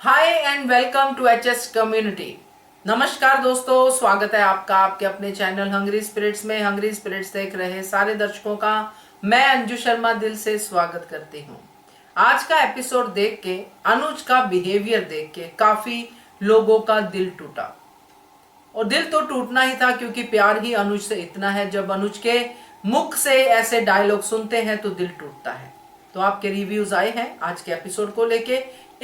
Hi and welcome to HS community. नमस्कार दोस्तों, स्वागत है आपका आपके अपने चैनल हंग्री स्पिरिट्स में। हंग्री स्पिरिट्स देख रहे सारे दर्शकों का मैं अंजू शर्मा दिल से स्वागत करती हूँ। आज का एपिसोड देख के, अनुज का बिहेवियर देख के काफी लोगों का दिल टूटा। और दिल तो टूटना ही था क्योंकि प्यार ही अनुज से इतना है। जब अनुज के मुख से ऐसे डायलॉग सुनते हैं तो दिल टूटता है। तो आपके रिव्यूज आए हैं आज के एपिसोड को लेके,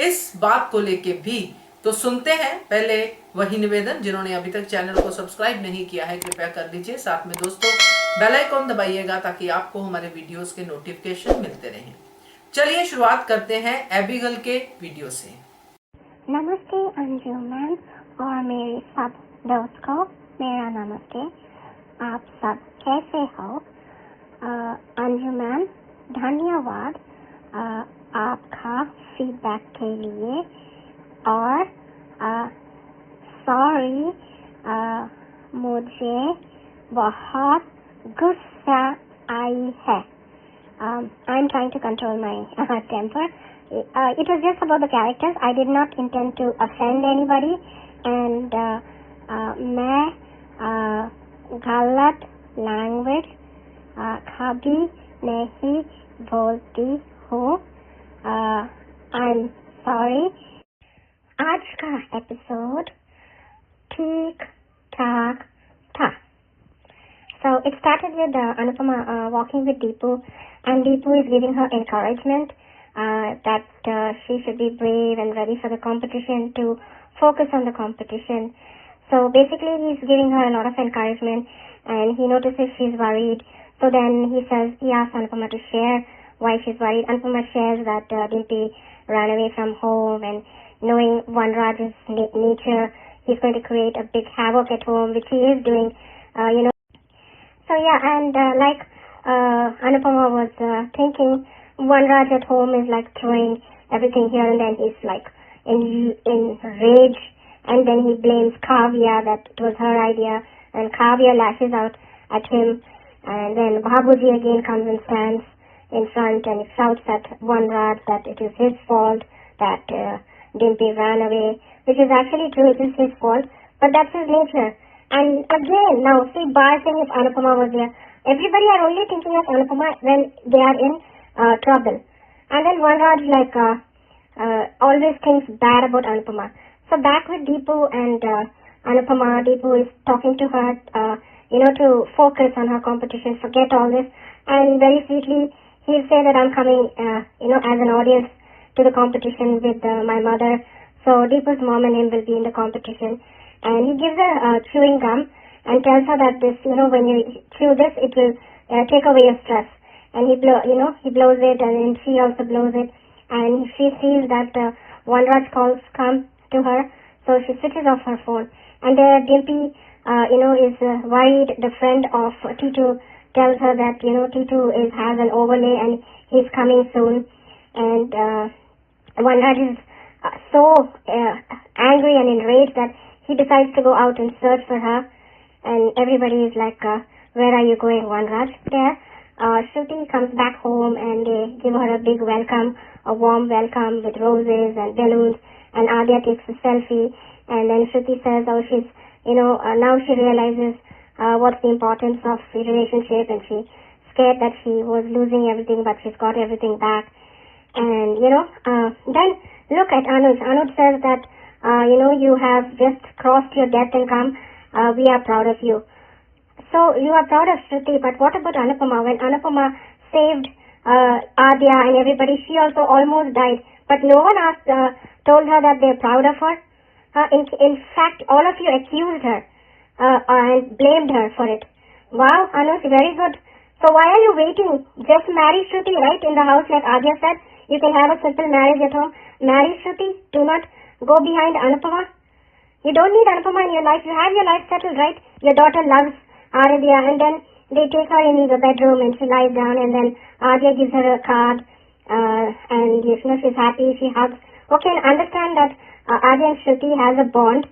इस बात को लेके भी। तो सुनते हैं। पहले वही निवेदन, जिन्होंने अभी तक चैनल को सब्सक्राइब नहीं किया है कृपया कर लीजिए। साथ में दोस्तों बेल आइकॉन दबाइएगा ताकि आपको हमारे वीडियोस के नोटिफिकेशन मिलते रहें। चलिए शुरुआत करते हैं एबिगल के वीडियो से। नमस्ते अंजू मैम और मेरे सब दोस्तों, मेरा नमस्ते। आप सब कैसे हो? अंजू मैम, धन्यवाद आपका फीडबैक के लिए। और सॉरी, मुझे बहुत गुस्सा आई है। I'm trying to control my temper. It was just about the characters. I did not intend to offend anybody, and मैं गलत लैंग्वेज कभी नहीं बोलती हूँ। I'm sorry. आज का एपिसोड ठीक ठाक था। So it started with Anupama walking with Deepu, and Deepu is giving her encouragement that she should be brave and ready for the competition, to focus on the competition. So basically he's giving her a lot of encouragement, and he notices she's worried. So then he asks Anupama to share why she's worried. Anupama shares that Dimpy ran away from home, and knowing Vanraj's nature, he's going to create a big havoc at home, which he is doing, So yeah, and Anupama was thinking, Vanraj at home is like throwing everything here, and then he's like in rage, and then he blames Kavya that it was her idea, and Kavya lashes out at him, and then Babuji again comes and stands in front and shouts at Vanraj that it is his fault that Dimpy ran away, which is actually true, it is his fault, but that's his nature. And again, now see, Bar saying if Anupama was there, everybody are only thinking of Anupama when they are in trouble. And then Vanraj always thinks bad about Anupama. So back with Deepu and Anupama, Deepu is talking to her, to focus on her competition, forget all this, and very sweetly he'll say that I'm coming, as an audience to the competition with my mother. So Deepu's mom and him will be in the competition. And he gives her chewing gum and tells her that this, when you chew this, it will take away your stress. And he blows it, and then she also blows it. And she sees that Vanraj calls come to her, so she switches off her phone. And Dimpy, is worried. The friend of Titu tells her that, Titu has an overlay and he's coming soon. And Vanraj is so angry and enraged that he decides to go out and search for her, and everybody is like, where are you going, Vanraj? There, Shruti comes back home, and they give her a big welcome, a warm welcome with roses and balloons, and Adya takes a selfie, and then Shruti says, she's, now she realizes what's the importance of the relationship, and she's scared that she was losing everything, but she's got everything back. And, then look at Anuj. Anuj says that, you have just crossed your death and come. We are proud of you. So you are proud of Shruti, but what about Anupama? When Anupama saved Adya and everybody, she also almost died. But no one told her that they're proud of her. In fact, all of you accused her and blamed her for it. Wow, Anuj, very good. So why are you waiting? Just marry Shruti, right? In the house, like Adya said, you can have a simple marriage at home. Marry Shruti. Do not go behind Anupama. You don't need Anupama in your life. You have your life settled, right? Your daughter loves Aradhya, and then they take her in the bedroom and she lies down, and then Adya gives her a card, and she's happy, she hugs. Okay, understand that Adya and Shruti has a bond,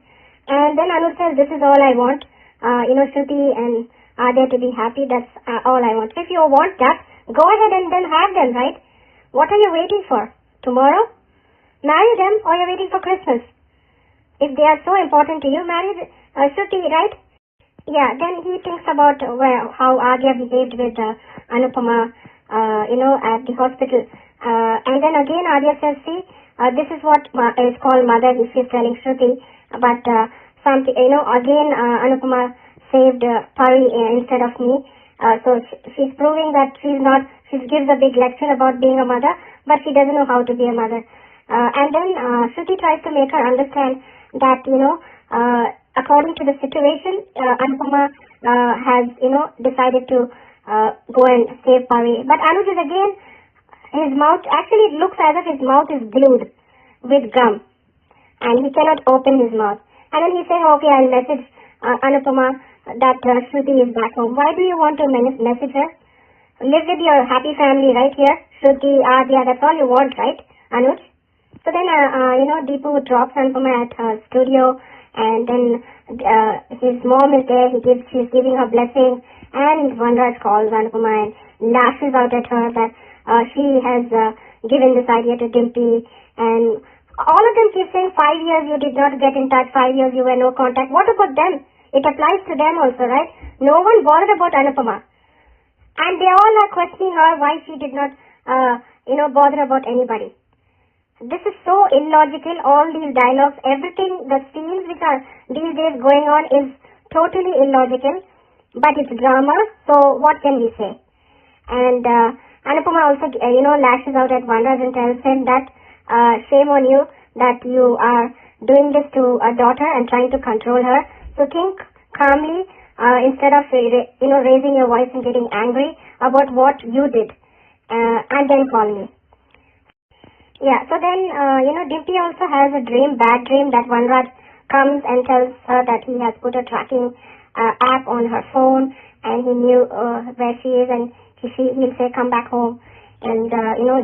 and then Anuj says, this is all I want, Shruti and Adya to be happy, that's all I want. So if you want that, go ahead and then have them, right? What are you waiting for? Tomorrow? Marry them or you're waiting for Christmas. If they are so important to you, marry Shruti, right? Yeah, then he thinks about how Adya behaved with Anupama, at the hospital. And then again Adya says, see, this is what is called mother, she's telling Shruti. But again Anupama saved Pari instead of me. So she's proving that she gives a big lecture about being a mother, but she doesn't know how to be a mother. And then Shruti tries to make her understand that, according to the situation, Anupama has, decided to go and save Pari. But Anuj is again, his mouth, actually it looks as if his mouth is glued with gum. And he cannot open his mouth. And then he says, okay, I'll message Anupama that Shruti is back home. Why do you want to message her? Live with your happy family right here. Shruti, Adya, that's all you want, right, Anuj? So then, Deepu drops Anupama at her studio, and then his mom is there. She's giving her blessing, and Vanraj calls Anupama and lashes out at her that she has given this idea to Dimpy, and all of them keep saying 5 years you did not get in touch, 5 years you were no contact. What about them? It applies to them also, right? No one bothered about Anupama. And they all are questioning her why she did not, bother about anybody. This is so illogical, all these dialogues, everything, the scenes which are these days going on is totally illogical, but it's drama, so what can we say? And Anupama also, lashes out at Vanraj and tells him that shame on you that you are doing this to a daughter and trying to control her. So think calmly instead of, raising your voice and getting angry about what you did, and then call me. Yeah, so then, Dimpy also has a bad dream that Vanraj comes and tells her that he has put a tracking app on her phone and he knew where she is, and he'll say, come back home. And,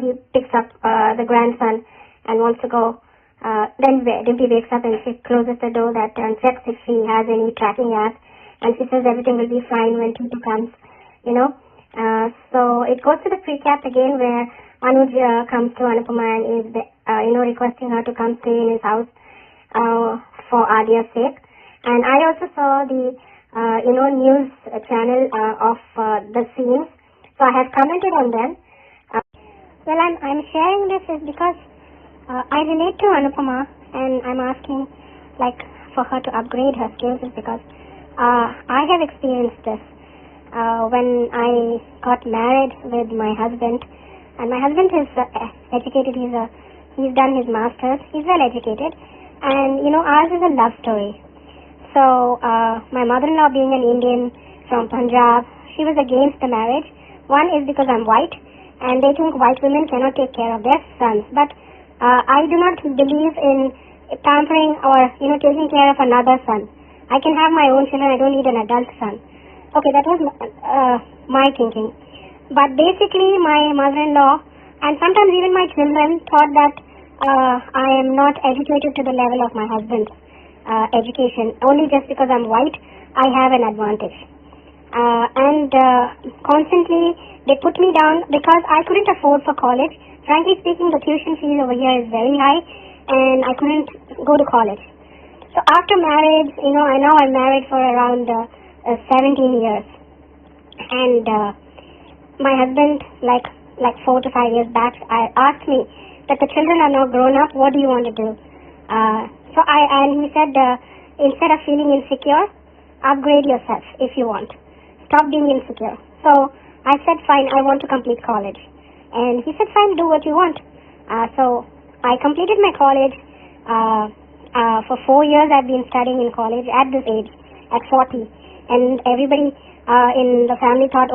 he picks up the grandson and wants to go. Then Dimpy wakes up and she closes the door and checks if she has any tracking app. And she says everything will be fine when Titu comes, So it goes to the pre-cap again where Anuj comes to Anupama and is, requesting her to come stay in his house for Adya's sake. And I also saw the, news channel of the scenes. So I have commented on them. Well, I'm sharing this is because I relate to Anupama, and I'm asking, for her to upgrade her skills is because I have experienced this. When I got married with my husband, and my husband is educated, he's done his master's, he's well educated, and ours is a love story. So my mother-in-law, being an Indian from Punjab, she was against the marriage. One is because I'm white, and they think white women cannot take care of their sons. But I do not believe in pampering or taking care of another son. I can have my own children, I don't need an adult son. Okay, that was my thinking. But basically, my mother-in-law and sometimes even my children thought that I am not educated to the level of my husband's education. Only just because I'm white, I have an advantage. And constantly, they put me down because I couldn't afford for college. Frankly speaking, the tuition fees over here is very high, and I couldn't go to college. So after marriage, I know I'm married for around 17 years. And my husband, like 4 to 5 years back, asked me that the children are now grown up, what do you want to do? And he said, instead of feeling insecure, upgrade yourself if you want. Stop being insecure. So I said, fine, I want to complete college. And he said, fine, do what you want. So I completed my college. For 4 years I've been studying in college at this age, at 40. And everybody in the family thought,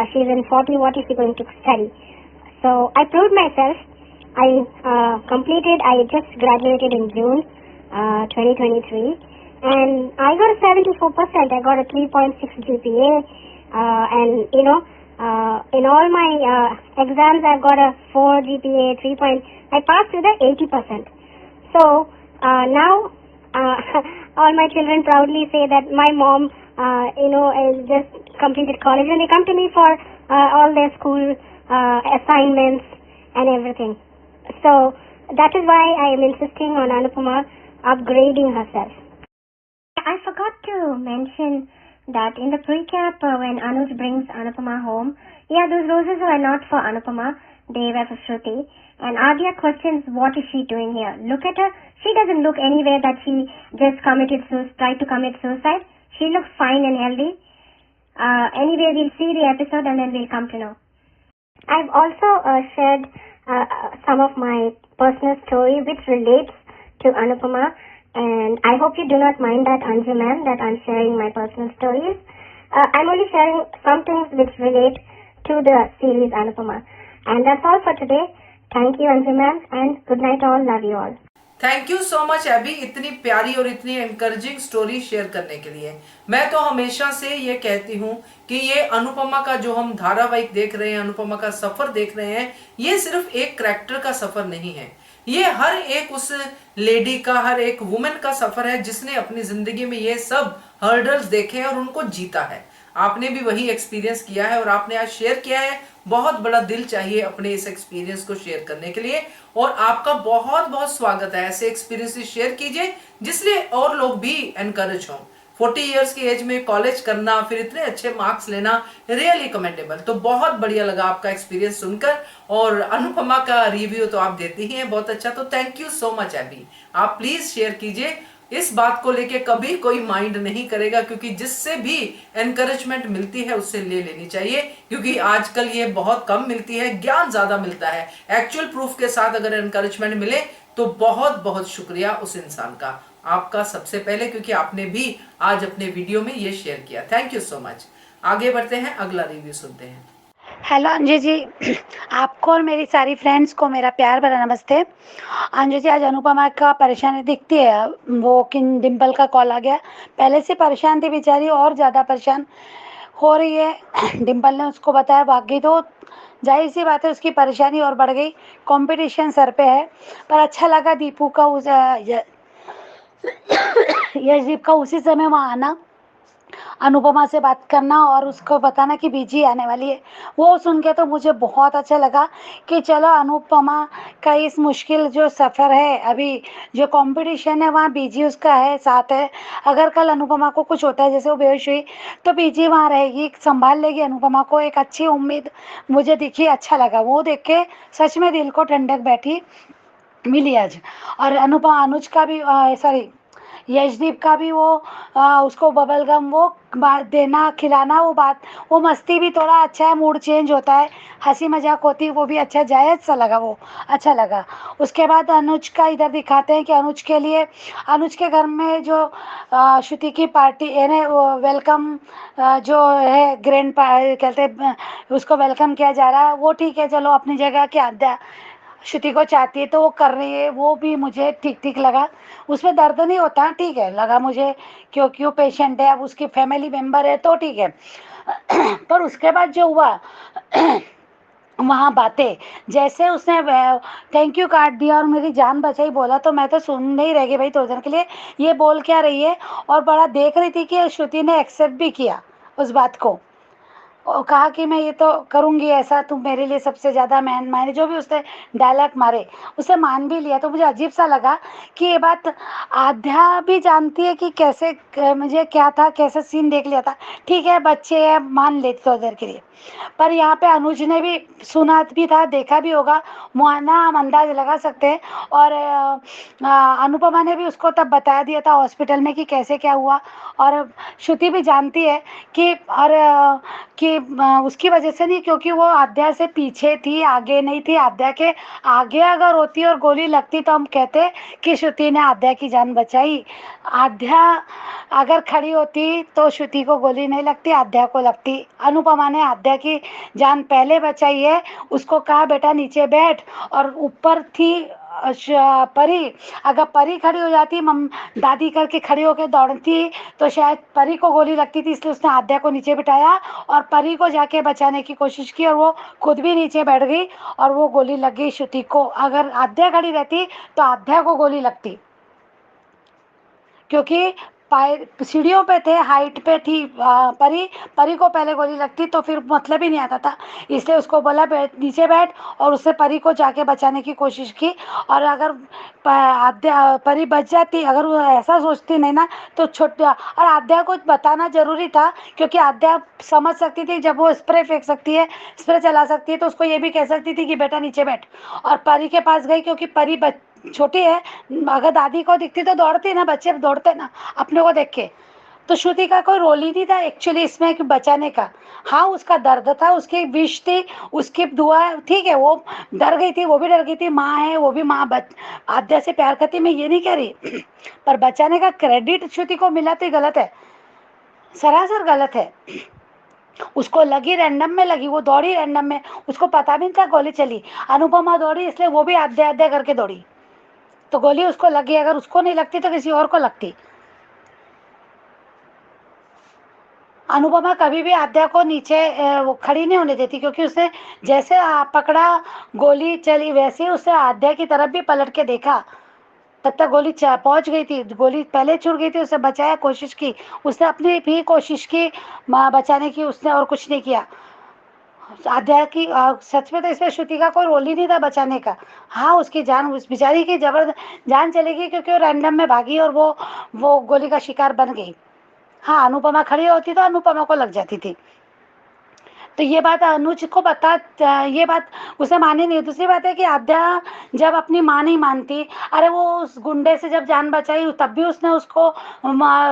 she's in 40, what is she going to study? So I proved myself. I just graduated in June 2023, and I got a 74%. I got a 3.6 GPA, and in all my exams I've got a 4 GPA, 3. I passed with a 80%. So now all my children proudly say that my mom has just completed college, and they come to me for all their school assignments and everything. So That is why I am insisting on Anupama upgrading herself. I forgot to mention that in the pre-cap when Anuj brings Anupama home, yeah, those roses were not for Anupama, they were for Shruti. And Adya questions what is she doing here. Look at her, she doesn't look anywhere that she just tried to commit suicide. She looks fine and healthy. Anyway, we'll see the episode and then we'll come to know. I've also shared some of my personal story which relates to Anupama, and I hope you do not mind that, Anju ma'am, that I'm sharing my personal stories. I'm only sharing some things which relate to the series Anupama. And that's all for today. Thank you, Anju ma'am, and good night all. Love you all. Thank you so much Abby, इतनी प्यारी और इतनी encouraging story share करने के लिए। मैं तो हमेशा से ये कहती हूँ कि ये अनुपमा का जो हम धारावाहिक देख रहे हैं, अनुपमा का सफर देख रहे हैं, ये सिर्फ एक कैरेक्टर का सफर नहीं है, ये हर एक उस लेडी का, हर एक वुमेन का सफर है जिसने अपनी जिंदगी में ये सब हर्डल्स देखे हैं और उनको जीता है। आपने भी वही एक्सपीरियंस किया है और आपने आज शेयर किया है। बहुत बड़ा दिल चाहिए अपने इस एक्सपीरियंस को शेयर करने के लिए, और आपका बहुत बहुत स्वागत है। ऐसे एक्सपीरियंस शेयर कीजिए जिसलिए और लोग भी एनकरेज हों। 40 इयर्स की एज में कॉलेज करना, फिर इतने अच्छे मार्क्स लेना, रियली कमेंडेबल। तो बहुत बढ़िया लगा आपका एक्सपीरियंस सुनकर, और अनुपमा का रिव्यू तो आप देते ही हैं बहुत अच्छा। तो thank you so much Abby, आप प्लीज शेयर कीजिए। इस बात को लेके कभी कोई माइंड नहीं करेगा, क्योंकि जिससे भी एनकरेजमेंट मिलती है उससे ले लेनी चाहिए, क्योंकि आजकल ये बहुत कम मिलती है, ज्ञान ज्यादा मिलता है। एक्चुअल प्रूफ के साथ अगर एनकरेजमेंट मिले तो बहुत बहुत शुक्रिया उस इंसान का, आपका सबसे पहले, क्योंकि आपने भी आज अपने वीडियो में ये शेयर किया। Thank you so much. आगे बढ़ते हैं, अगला रिव्यू सुनते हैं। हेलो अंजू जी, आपको और मेरी सारी फ्रेंड्स को मेरा प्यार भरा नमस्ते। अंजू जी, आज अनुपमा का परेशानी दिखती है, वो किन डिम्पल का कॉल आ गया, पहले से परेशान थी बेचारी, और ज़्यादा परेशान हो रही है। डिम्पल ने उसको बताया, भाग गई, तो जाहिर सी बात है उसकी परेशानी और बढ़ गई। कंपटीशन सर पे है, पर अच्छा लगा दीपू का यशदीप का उसी समय वहाँ आना, अनुपमा से बात करना और उसको बताना कि बीजी आने वाली है। वो सुन के तो मुझे बहुत अच्छा लगा कि चलो अनुपमा का इस मुश्किल जो सफ़र है, अभी जो कंपटीशन है वहाँ बीजी उसका है, साथ है। अगर कल अनुपमा को कुछ होता है, जैसे वो बेहोश हुई, तो बीजी वहाँ रहेगी, संभाल लेगी अनुपमा को। एक अच्छी उम्मीद मुझे दिखी, अच्छा लगा वो देख के, सच में दिल को ठंडक बैठी मिली आज। और अनुज का भी सॉरी यशदीप का भी वो उसको बबल गम वो देना खिलाना, वो मस्ती भी थोड़ा अच्छा है, मूड चेंज होता है, हंसी मजाक होती है, वो भी अच्छा जायज़ सा लगा, वो अच्छा लगा। उसके बाद अनुज का इधर दिखाते हैं कि अनुज के घर में जो श्रुति की पार्टी यानी वेलकम जो है ग्रैंड कहते हैं उसको वेलकम किया जा रहा है, वो ठीक है, चलो अपनी जगह की आद्या श्रुति को चाहती है तो वो कर रही है, वो भी मुझे ठीक ठीक लगा। उसमें दर्द नहीं होता, ठीक है लगा मुझे, क्योंकि वो पेशेंट है, अब उसकी फैमिली मेम्बर है तो ठीक है। पर उसके बाद जो हुआ वहाँ बातें, जैसे उसने थैंक यू कार्ड दिया और मेरी जान बचाई बोला, तो मैं तो सुन नहीं रह गई भाई थोड़ी देर के लिए, ये बोल क्या रही है। और बड़ा देख रही थी कि श्रुति ने एक्सेप्ट भी किया उस बात को, और कहा कि मैं ये तो करूँगी ऐसा, तुम मेरे लिए सबसे ज़्यादा मैंने जो भी उसने डायलॉग मारे उसे मान भी लिया। तो मुझे अजीब सा लगा कि ये बात आध्या भी जानती है कि कैसे मुझे क्या था, कैसे सीन देख लिया था, ठीक है बच्चे है मान लेती थोड़ी देर के लिए। पर यहाँ पे अनुज ने भी सुना भी था, देखा भी होगा, मुआना हम अंदाज लगा सकते हैं। और अनुपमा ने भी उसको तब बता दिया था हॉस्पिटल में कि कैसे क्या हुआ। और श्रुति भी जानती है कि कि उसकी वजह से नहीं, क्योंकि वो आद्या से पीछे थी, आगे नहीं थी। आद्या के आगे अगर होती और गोली लगती तो हम कहते कि श्रुति ने आद्या की जान बचाई। आद्या अगर खड़ी होती तो श्रुति को गोली नहीं लगती, आद्या को लगती। अनुपमा ने आद्या की जान पहले बचाई है, उसको कहा बेटा नीचे बैठ, और ऊपर थी परी, अगर परी खड़ी हो जाती, दादी करके खड़ी होकर दौड़ती, तो शायद परी को गोली लगती थी। इसलिए उसने आद्या को नीचे बिठाया और परी को जाके बचाने की कोशिश की, और वो खुद भी नीचे बैठ गई और वो गोली लग गई श्रुति को। अगर आद्या खड़ी रहती तो आद्या को गोली लगती, क्योंकि सीढ़ियों पे थे, हाइट पे थी परी। परी को पहले गोली लगती तो फिर मतलब ही नहीं आता था, इसलिए उसको बोला बैठ, नीचे बैठ, और उससे परी को जाके बचाने की कोशिश की। और अगर आद्या परी बच जाती, अगर वो ऐसा सोचती नहीं ना, तो छोटा, और आद्या को बताना जरूरी था, क्योंकि आद्या समझ सकती थी जब वो स्प्रे फेंक सकती है, स्प्रे चला सकती है, तो उसको ये भी कह सकती थी कि बेटा नीचे बैठ। और परी के पास गई, क्योंकि परी छोटी है, अगर दादी को दिखती तो दौड़ती ना, बच्चे दौड़ते ना अपने को देख के। तो श्रुति का कोई रोल ही नहीं था एक्चुअली इसमें कि बचाने का। हाँ, उसका दर्द था, उसकी विश थी, उसकी दुआ, ठीक है, वो डर गई थी, वो भी डर गई थी, माँ है, वो भी माँ आद्या से प्यार करती, मैं ये नहीं कह रही पर बचाने का क्रेडिट श्रुति को मिला तो ये गलत है, सरासर गलत है। उसको लगी, रैंडम में लगी, वो दौड़ी रैंडम में, उसको पता भी नहीं था गोली चली। अनुपमा दौड़ी, इसलिए वो भी आधे आधे करके दौड़ी, तो गोली उसको लगी, अगर उसको नहीं लगती तो किसी और को लगती। अनुपमा कभी भी आद्या को नीचे वो खड़ी नहीं होने देती, क्योंकि उसने जैसे पकड़ा, गोली चली, वैसे ही उसने आद्या की तरफ भी पलट के देखा। तब तक गोली पहुंच गई थी, गोली पहले छूट गई थी, उसे बचाया, कोशिश की, उसने अपनी भी कोशिश की बचाने की, उसने और कुछ नहीं किया। आद्या की सच में तो इसमें श्रुति का कोई रोल ही नहीं था बचाने का। हाँ, उसकी जान, उस बेचारी की जबरदस्त जान चलेगी, क्योंकि वो रैंडम में भागी और वो गोली का शिकार बन गई। हाँ, अनुपमा खड़ी होती तो अनुपमा को लग जाती थी। तो ये बात अनुज को ये बात उसे मानी नहीं। दूसरी बात है कि आद्या जब अपनी माँ नहीं मानती, अरे वो उस गुंडे से जब जान बचाई तब भी उसने उसको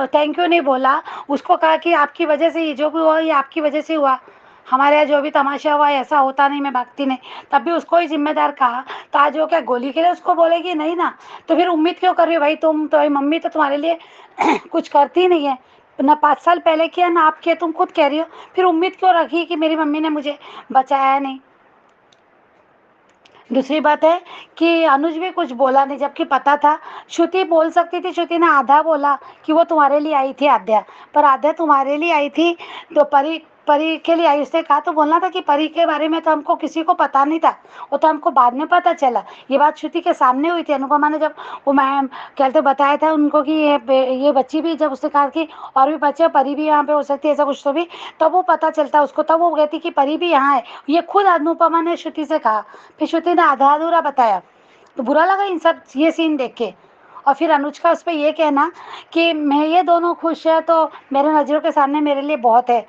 थैंक यू नहीं बोला, उसको कहा कि आपकी वजह से ये जो भी हुआ ये आपकी वजह से हुआ, हमारे यहाँ जो भी तमाशा हुआ ऐसा होता नहीं, मैं भागती नहीं, तब भी उसको ही जिम्मेदार कहा। तो आज वो क्या गोली के लिए उसको बोलेगी नहीं ना? तो फिर उम्मीद क्यों कर रही हो भाई, तुम तो मम्मी तो तुम्हारे लिए कुछ करती नहीं है ना, 5 साल पहले किया ना आप किया, तुम खुद कह रही हो, फिर उम्मीद क्यों रखी कि मेरी मम्मी ने मुझे बचाया नहीं? दूसरी बात है कि अनुज भी कुछ बोला नहीं, जबकि पता था श्रुति बोल सकती थी। श्रुति ने आधा बोला कि वो तुम्हारे लिए आई थी आद्या, पर आद्या तुम्हारे लिए आई थी तो परी परी के लिए आई, उसने कहा तो बोलना था कि परी के बारे में तो हमको किसी को पता नहीं था, वो तो हमको बाद में पता चला। ये बात श्रुति के सामने हुई थी, अनुपमा ने जब वो मैम कहते बताया था उनको कि ये बच्ची भी, जब उसने कहा कि और भी बच्चे, परी भी यहाँ पे हो सकती है, ऐसा कुछ तो भी, तब वो पता चलता उसको, तब वो कहती कि परी भी यहाँ है। ये खुद अनुपमा ने श्रुति से कहा, फिर श्रुति ने आधा अधूरा बताया, तो बुरा लगा इन सब ये सीन देख के। और फिर अनुज का उस पर ये कहना कि मैं ये दोनों खुश है तो मेरे नज़रों के सामने मेरे लिए बहुत है।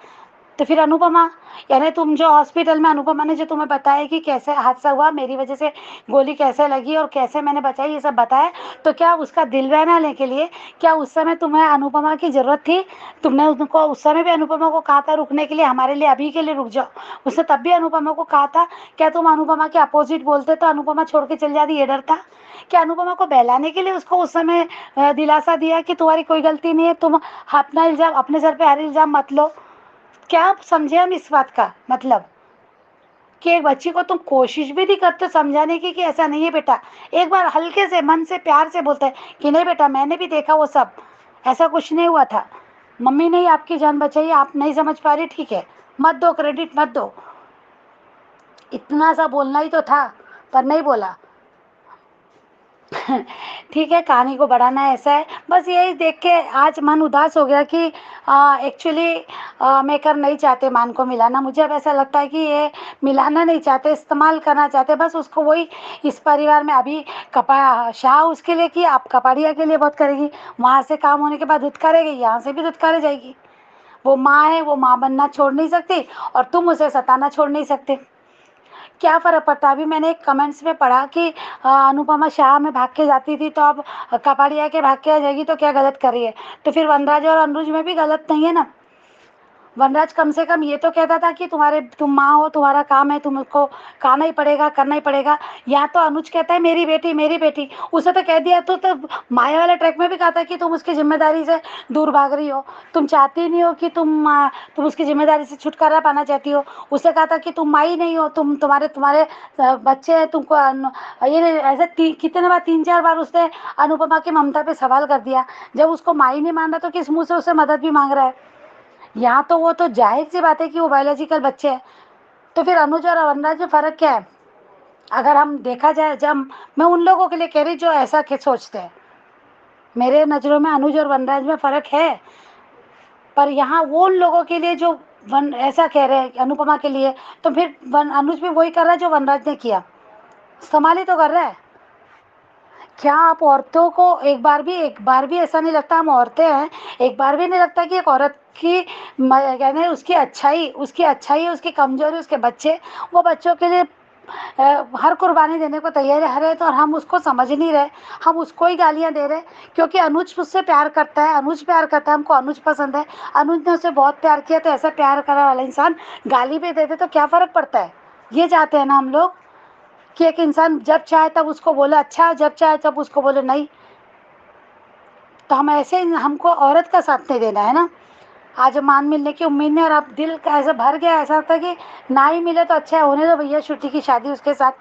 तो फिर अनुपमा, यानी तुम जो हॉस्पिटल में, अनुपमा ने जो तुम्हें बताया कि कैसे हादसा हुआ, मेरी वजह से गोली कैसे लगी और कैसे मैंने बचाई, ये सब बताया, तो क्या उसका दिल बहलाने के लिए, क्या उस समय तुम्हें अनुपमा की ज़रूरत थी? तुमने उनको उस समय भी अनुपमा को कहा था रुकने के लिए, हमारे लिए अभी के लिए रुक जाओ, उसने तब भी अनुपमा को कहा था? क्या तुम अनुपमा के अपोजिट बोलते तो अनुपमा छोड़ के चल जाती, ये डर था? क्या अनुपमा को बहलाने के लिए उसको उस समय दिलासा दिया कि तुम्हारी कोई गलती नहीं है, तुम अपना इल्ज़ाम, अपने सर पे हर इल्ज़ाम मत लो? क्या समझे हम इस बात का मतलब, कि एक बच्ची को तुम कोशिश भी नहीं करते समझाने की कि ऐसा नहीं है बेटा, एक बार हल्के से मन से प्यार से बोलते हैं कि नहीं बेटा मैंने भी देखा वो सब, ऐसा कुछ नहीं हुआ था, मम्मी ने ही आपकी जान बचाई, आप नहीं समझ पा रही, ठीक है, मत दो क्रेडिट, मत दो, इतना सा बोलना ही तो था, पर नहीं बोला। ठीक है, कहानी को बढ़ाना ऐसा है, बस यही देख के आज मन उदास हो गया कि एक्चुअली मेकर नहीं चाहते मान को मिलाना। मुझे अब ऐसा लगता है कि ये मिलाना नहीं चाहते, इस्तेमाल करना चाहते, बस उसको वही इस परिवार में अभी शाह उसके लिए की, आप कपाड़िया के लिए बहुत करेगी, वहाँ से काम होने के बाद धुतकारेगी, यहाँ से भी धुतकारे जाएगी। वो माँ है, वो माँ बनना छोड़ नहीं सकती, और तुम उसे सताना छोड़ नहीं सकते। क्या फ़र्क पड़ता? अभी मैंने एक कमेंट्स में पढ़ा कि अनुपमा शाह में भाग के जाती थी, तो अब कपाड़िया के भाग के आ जाएगी, तो क्या गलत कर रही है? तो फिर वनराज और अनुज में भी गलत नहीं है ना? वनराज कम से कम ये तो कहता था कि तुम माँ हो, तुम्हारा काम है, तुमको खाना ही पड़ेगा, करना ही पड़ेगा। यहाँ तो अनुज कहता है मेरी बेटी, मेरी बेटी, उसे तो कह दिया। तो माया वाले ट्रैक में भी कहा था कि तुम उसकी जिम्मेदारी से दूर भाग रही हो, तुम चाहती नहीं हो कि तुम उसकी जिम्मेदारी से छुटकारा पाना चाहती हो। उसे कहा था कि तुम माँ ही नहीं हो, तुम्हारे तुम्हारे बच्चे हैं, तुमको ये ऐसे कितने बार, 3-4 बार उसने अनुपमा की ममता पे सवाल कर दिया। जब उसको माँ ही नहीं मान रहा तो किस मुँह से उससे मदद भी मांग रहा है? यहाँ तो वो तो जाहिर सी बात है कि वो बायोलॉजिकल बच्चे हैं। तो फिर अनुज और वनराज में फ़र्क क्या है? अगर हम देखा जाए, जब मैं उन लोगों के लिए कह रही जो ऐसा के सोचते हैं, मेरे नज़रों में अनुज और वनराज में फ़र्क है, पर यहाँ वो उन लोगों के लिए जो वन ऐसा कह रहे हैं अनुपमा के लिए, तो फिर अनुज भी वही कर रहा है जो वनराज ने किया, संभाली तो कर रहा है। क्या आप औरतों को एक बार भी ऐसा नहीं लगता हम औरतें हैं, एक बार भी नहीं लगता कि एक औरत की कहने उसकी अच्छाई, उसकी कमजोरी, उसके बच्चे, वो बच्चों के लिए हर कुर्बानी देने को तैयार है, तो और हम उसको समझ नहीं रहे, हम उसको ही गालियां दे रहे क्योंकि अनुज मुझसे प्यार करता है, अनुज प्यार करता है, हमको अनुज पसंद है, अनुज ने उसे बहुत प्यार किया, तो ऐसा प्यार करने वाला इंसान गाली भी दे दे तो क्या फ़र्क पड़ता है। ये चाहते हैं ना हम लोग कि एक इंसान जब चाहे तब उसको बोले अच्छा, जब चाहे तब उसको बोले नहीं। तो हम ऐसे हमको औरत का साथ नहीं देना है ना। आज मान मिलने की उम्मीद नहीं, और अब दिल का ऐसा भर गया, ऐसा होता है कि ना ही मिले तो अच्छा है, होने दो भैया, श्रुति की शादी उसके साथ,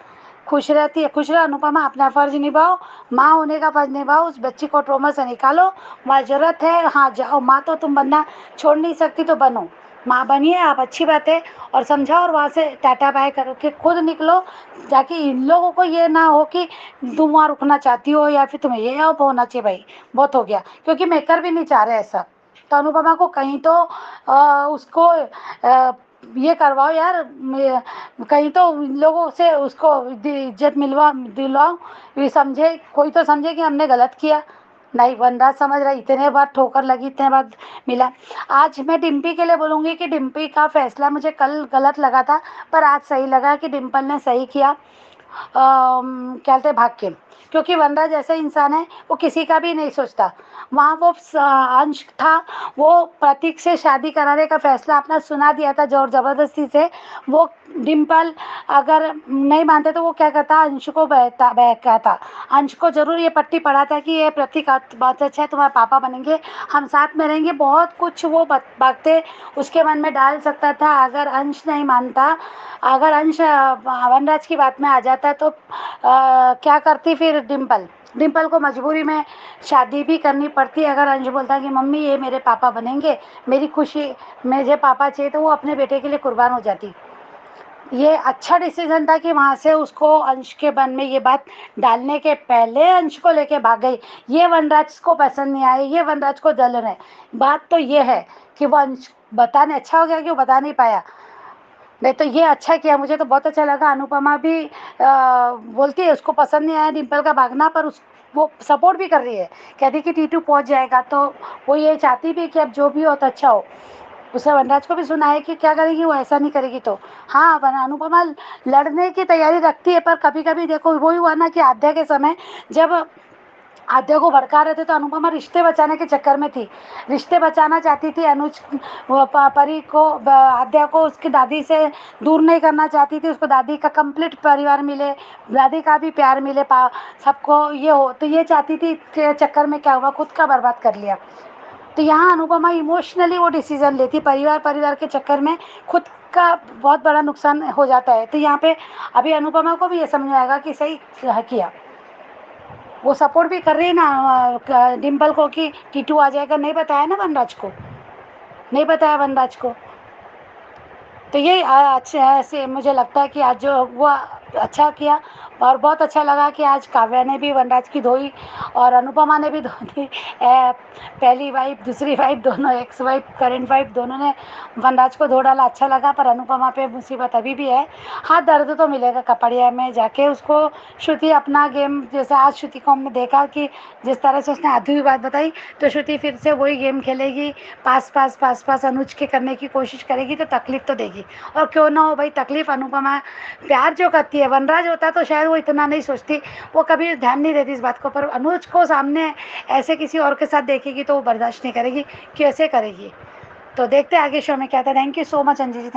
खुश रहती है, खुश रहो अनुपमा, अपना फर्ज निभाओ, माँ होने का फर्ज निभाओ, उस बच्ची को ट्रोमा से निकालो, वहाँ जरूरत है, हाँ जाओ, माँ तो तुम बनना छोड़ नहीं सकती तो बनो, माँ बनिए आप, अच्छी बात है, और समझाओ, और वहाँ से टाटा बाय करो कि खुद निकलो, ताकि इन लोगों को ये ना हो कि तुम वहाँ रुकना चाहती हो या फिर तुम्हें ये अब होना चाहिए, भाई बहुत हो गया, क्योंकि मेकर भी नहीं चाह रहे ऐसा। तो अनुपमा को कहीं तो उसको ये करवाओ यार, कहीं तो इन लोगों से उसको इज्जत दिलवाओ, ये समझे, कोई तो समझे कि हमने गलत किया। नहीं, वनराज समझ रहा, इतने बार ठोकर लगी, इतने बार मिला। आज मैं डिम्पी के लिए बोलूँगी कि डिम्पी का फैसला मुझे कल गलत लगा था, पर आज सही लगा कि डिम्पल ने सही किया, क्या कहते भाग के, क्योंकि वनराज ऐसा इंसान है, वो किसी का भी नहीं सोचता। वहाँ वो अंश था, वो प्रतीक से शादी कराने का फैसला अपना सुना दिया था जोर ज़बरदस्ती से। वो डिम्पल अगर नहीं मानते तो वो क्या करता, अंश को बहकाता, अंश को जरूर ये पट्टी पढ़ाता कि ये प्रतीक बहुत अच्छा है, तुम्हारे पापा बनेंगे, हम साथ में रहेंगे, बहुत कुछ वो बातें उसके मन में डाल सकता था। अगर अंश नहीं मानता, अगर अंश वनराज की बात में आ जाता तो क्या करती फिर डिम्पल को मजबूरी में शादी भी करनी पड़ती। अगर अंश बोलता कि मम्मी ये मेरे पापा बनेंगे, मेरी खुशी, मुझे पापा चाहिए, तो वो अपने बेटे के लिए कुर्बान हो जाती। ये अच्छा डिसीजन था कि वहाँ से उसको अंश के मन में ये बात डालने के पहले अंश को लेके भाग गई। ये वनराज को पसंद नहीं आई, ये वनराज को जलन है। बात तो ये है कि वो अंश बताने, अच्छा हो गया कि वो बता नहीं पाया, नहीं तो ये अच्छा किया, मुझे तो बहुत अच्छा लगा। अनुपमा भी बोलती है उसको पसंद नहीं आया डिम्पल का भागना, पर वो सपोर्ट भी कर रही है, कहती कि टीटू पहुंच जाएगा, तो वो ये चाहती भी कि अब जो भी हो तो अच्छा हो। उसे वनराज को भी सुना है कि क्या करेगी, वो ऐसा नहीं करेगी तो हाँ, अनुपमा लड़ने की तैयारी रखती है, पर कभी कभी देखो वही हुआ ना कि आध्या के समय जब आध्या को भड़का रहे थे तो अनुपमा रिश्ते बचाने के चक्कर में थी, रिश्ते बचाना चाहती थी, अनुज परी को, आध्या को उसकी दादी से दूर नहीं करना चाहती थी, उसको दादी का कंप्लीट परिवार मिले, दादी का भी प्यार मिले, सबको ये हो, तो ये चाहती थी के चक्कर में क्या हुआ, खुद का बर्बाद कर लिया। तो यहाँ अनुपमा इमोशनली वो डिसीजन लेती, परिवार के चक्कर में खुद का बहुत बड़ा नुकसान हो जाता है। तो यहाँ पे अभी अनुपमा को भी ये समझ आएगा कि सही किया, वो सपोर्ट भी कर रही है ना डिम्पल को कि टीटू आ जाएगा, नहीं बताया ना वनराज को, नहीं बताया वनराज को। तो ये अच्छा से मुझे लगता है कि आज जो वो अच्छा किया, और बहुत अच्छा लगा कि आज काव्या ने भी वनराज की धोई और अनुपमा ने भी धोई, पहली वाइफ दूसरी वाइफ दोनों, एक्स वाइफ करंट वाइफ दोनों ने वनराज को धो डाला, अच्छा लगा। पर अनुपमा पे मुसीबत अभी भी है, हाँ दर्द तो मिलेगा कपड़िया में जाके उसको। श्रुति अपना गेम, जैसे आज श्रुति को हमने देखा कि जिस तरह से उसने आधी हुई बात बताई, तो श्रुति फिर से वही गेम खेलेगी, पास अनुज के करने की कोशिश करेगी, तो तकलीफ तो देगी, और क्यों ना हो भाई तकलीफ। अनुपमा प्यार जो करती है, वनराज होता तो शायद वो इतना नहीं सोचती, वो कभी ध्यान नहीं देती इस बात को, पर अनुज को सामने ऐसे किसी और के साथ देखेगी तो वो बर्दाश्त नहीं करेगी, कैसे करेगी। तो देखते हैं आगे शो में क्या था। थैंक यू सो मच अंजी जी,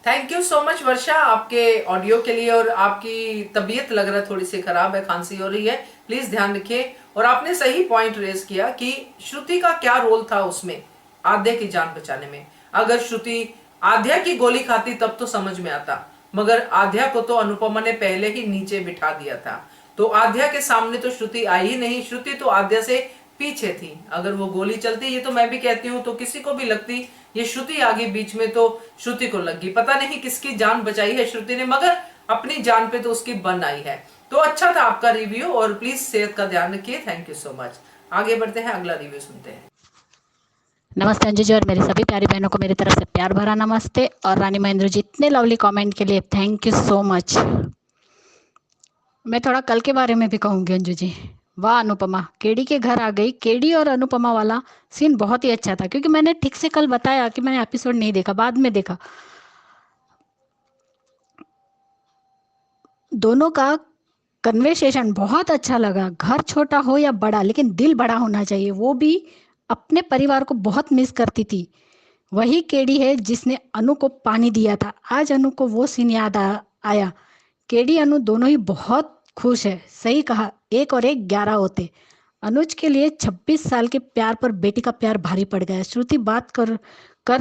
थैंक यू सो मच वर्षा आपके ऑडियो के लिए। और आपकी तबीयत लग रहा है थोड़ी सी खराब है, खांसी हो रही है, प्लीज ध्यान रखिए। और आपने सही पॉइंट रेज किया कि श्रुति का क्या रोल था उसमें, आध्या की जान बचाने में। अगर श्रुति आध्या की गोली खाती तब तो समझ में आता, मगर आध्या को तो अनुपमा ने पहले ही नीचे बिठा दिया था, तो आध्या के सामने तो श्रुति आई ही नहीं, श्रुति तो आध्या से पीछे थी। अगर वो गोली चलती, ये तो मैं भी कहती हूँ, तो किसी को भी लगती, ये श्रुति आ गई बीच में तो श्रुति को लगी। पता नहीं किसकी जान बचाई है श्रुति ने, मगर अपनी जान पे तो उसकी बन आई है। तो अच्छा था आपका रिव्यू, और प्लीज सेहत का ध्यान रखिए। Thank you so much. आगे बढ़ते हैं, अगला रिव्यू सुनते हैं। नमस्ते अंजू जी और मेरी सभी प्यारी बहनों को मेरी तरफ से प्यार भरा नमस्ते। और रानी महेंद्र जी, इतने लवली कमेंट के लिए थैंक यू सो मच। मैं थोड़ा कल के बारे में भी कहूँगी अंजू जी। वाह अनुपमा, केडी के घर आ गई। केडी और अनुपमा वाला सीन बहुत ही अच्छा था, क्योंकि मैंने ठीक से कल बताया कि मैंने एपिसोड नहीं देखा, बाद में देखा। दोनों का कन्वर्सेशन बहुत अच्छा लगा। घर छोटा हो या बड़ा, लेकिन दिल बड़ा होना चाहिए। वो भी अपने परिवार को बहुत मिस करती थी। वही केडी है जिसने अनु को पानी दिया था। आज अनु को वो सीन याद आया। केडी अनु दोनों ही बहुत खुश है। सही कहा, 1 और 1 11 होते। अनुज के लिए 26 साल के प्यार पर बेटी का प्यार भारी पड़ गया। श्रुति बात कर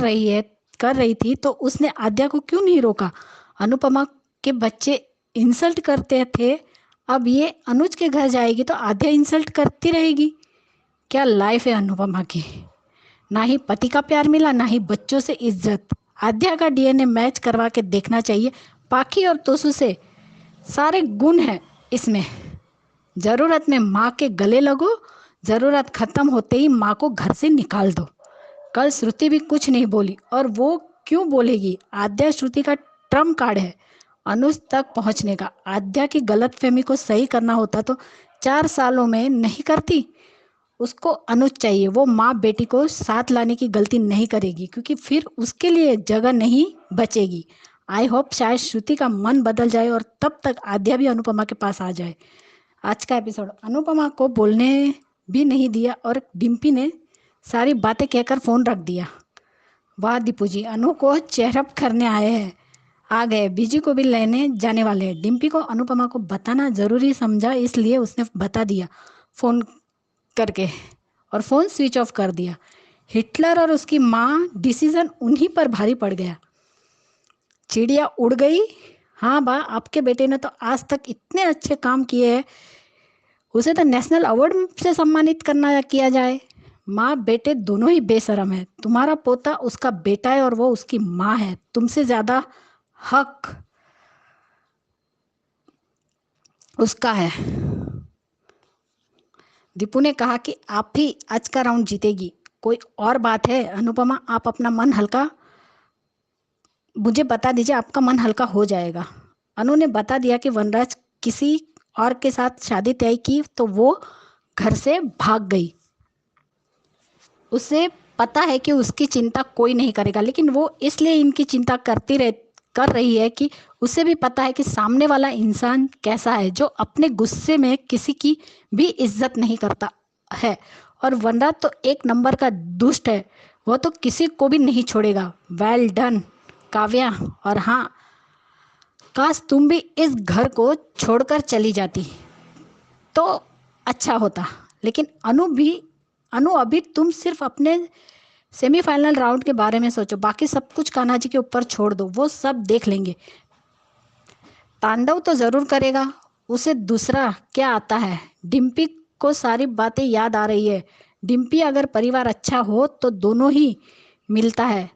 रही थी तो उसने आद्या को क्यों नहीं रोका। अनुपमा के बच्चे इंसल्ट करते थे, अब ये अनुज के घर जाएगी तो आद्या इंसल्ट करती रहेगी। क्या लाइफ है अनुपमा की। ना ही पति का प्यार मिला, ना ही बच्चों से इज्जत। आद्या का डीएनए मैच करवा के देखना चाहिए। पाखी और तोसू से सारे गुण हैं इसमें। जरूरत में माँ के गले लगो, जरूरत खत्म होते ही माँ को घर से निकाल दो। कल श्रुति भी कुछ नहीं बोली, और वो क्यों बोलेगी। आद्या श्रुति का ट्रम्प कार्ड है अनुज तक पहुंचने का। आद्या की गलतफहमी को सही करना होता तो 4 सालों में नहीं करती। उसको अनुज चाहिए। वो माँ बेटी को साथ लाने की गलती नहीं करेगी, क्योंकि फिर उसके लिए जगह नहीं बचेगी। आई होप शायद श्रुति का मन बदल जाए और तब तक आद्या भी अनुपमा के पास आ जाए। आज का एपिसोड अनुपमा को बोलने भी नहीं दिया और डिम्पी ने सारी बातें कहकर फोन रख दिया। वाह दीपू जी, अनु को चेयरअप करने आए हैं। आ गए, बीजी को भी लेने जाने वाले हैं। डिम्पी को अनुपमा को बताना जरूरी समझा, इसलिए उसने बता दिया फोन करके, और फोन स्विच ऑफ कर दिया। हिटलर और उसकी माँ डिसीजन उन्हीं पर भारी पड़ गया। चिड़िया उड़ गई। हाँ बा, आपके बेटे ने तो आज तक इतने अच्छे काम किए हैं, उसे तो नेशनल अवार्ड से सम्मानित किया जाए। माँ बेटे दोनों ही बेशरम है। तुम्हारा पोता उसका बेटा है और वो उसकी माँ है। तुमसे ज्यादा हक उसका है। दीपू ने कहा कि आप ही आज का राउंड जीतेगी। कोई और बात है अनुपमा, आप अपना मन हल्का, मुझे बता दीजिए, आपका मन हल्का हो जाएगा। अनु ने बता दिया कि वनराज किसी और के साथ शादी तय की तो वो घर से भाग गई। उसे पता है कि उसकी चिंता कोई नहीं करेगा, लेकिन वो इसलिए इनकी चिंता कर रही है कि उसे भी पता है कि सामने वाला इंसान कैसा है, जो अपने गुस्से में किसी की भी इज्जत नहीं करता है। और वनराज तो 1 नंबर का दुष्ट है, वो तो किसी को भी नहीं छोड़ेगा। Well done Kavya. और हाँ, काश तुम भी इस घर को छोड़कर चली जाती तो अच्छा होता, लेकिन अनु अभी तुम सिर्फ अपने सेमीफाइनल राउंड के बारे में सोचो। बाकी सब कुछ कान्हा जी के ऊपर छोड़ दो, वो सब देख लेंगे। तांडव तो जरूर करेगा, उसे दूसरा क्या आता है। डिम्पी को सारी बातें याद आ रही है। डिम्पी अगर परिवार अच्छा हो तो दोनों ही मिलता है।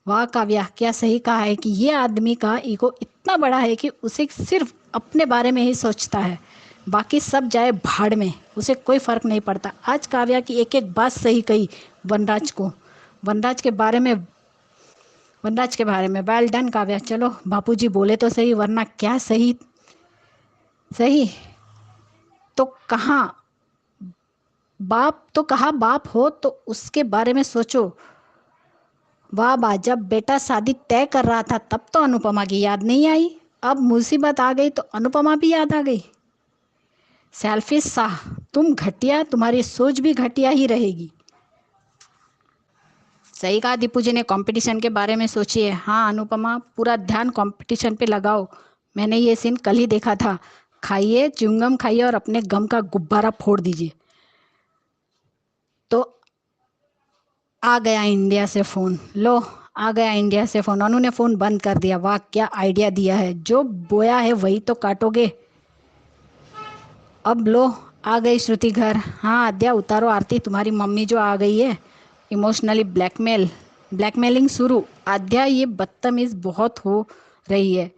वाह काव्या, क्या सही कहा है कि ये आदमी का ईगो इतना बड़ा है कि उसे सिर्फ अपने बारे में ही सोचता है, बाकी सब जाए भाड़ में, उसे कोई फर्क नहीं पड़ता। आज काव्या की एक एक बात सही कही वनराज के बारे में। Well done Kavya. चलो बापूजी बोले तो सही, वरना क्या सही तो कहा बाप हो तो उसके बारे में सोचो। वाह बा, जब बेटा शादी तय कर रहा था तब तो अनुपमा की याद नहीं आई, अब मुसीबत आ गई तो अनुपमा भी याद आ गई। सेल्फिश सा, तुम घटिया, तुम्हारी सोच भी घटिया ही रहेगी। सही कहा दीपू जी ने, कंपटीशन के बारे में सोचिए। हाँ अनुपमा, पूरा ध्यान कंपटीशन पे लगाओ। मैंने ये सीन कल ही देखा था। खाइए, च्युइंगम खाइए और अपने गम का गुब्बारा फोड़ दीजिए। तो आ गया इंडिया से फोन। लो आ गया इंडिया से फोन। अनु ने फोन बंद कर दिया। वाह क्या आइडिया दिया है, जो बोया है वही तो काटोगे। अब लो आ गई श्रुति घर। हाँ आद्या उतारो आरती, तुम्हारी मम्मी जो आ गई है। इमोशनली ब्लैकमेलिंग शुरू। आद्या ये बदतमीज बहुत हो रही है।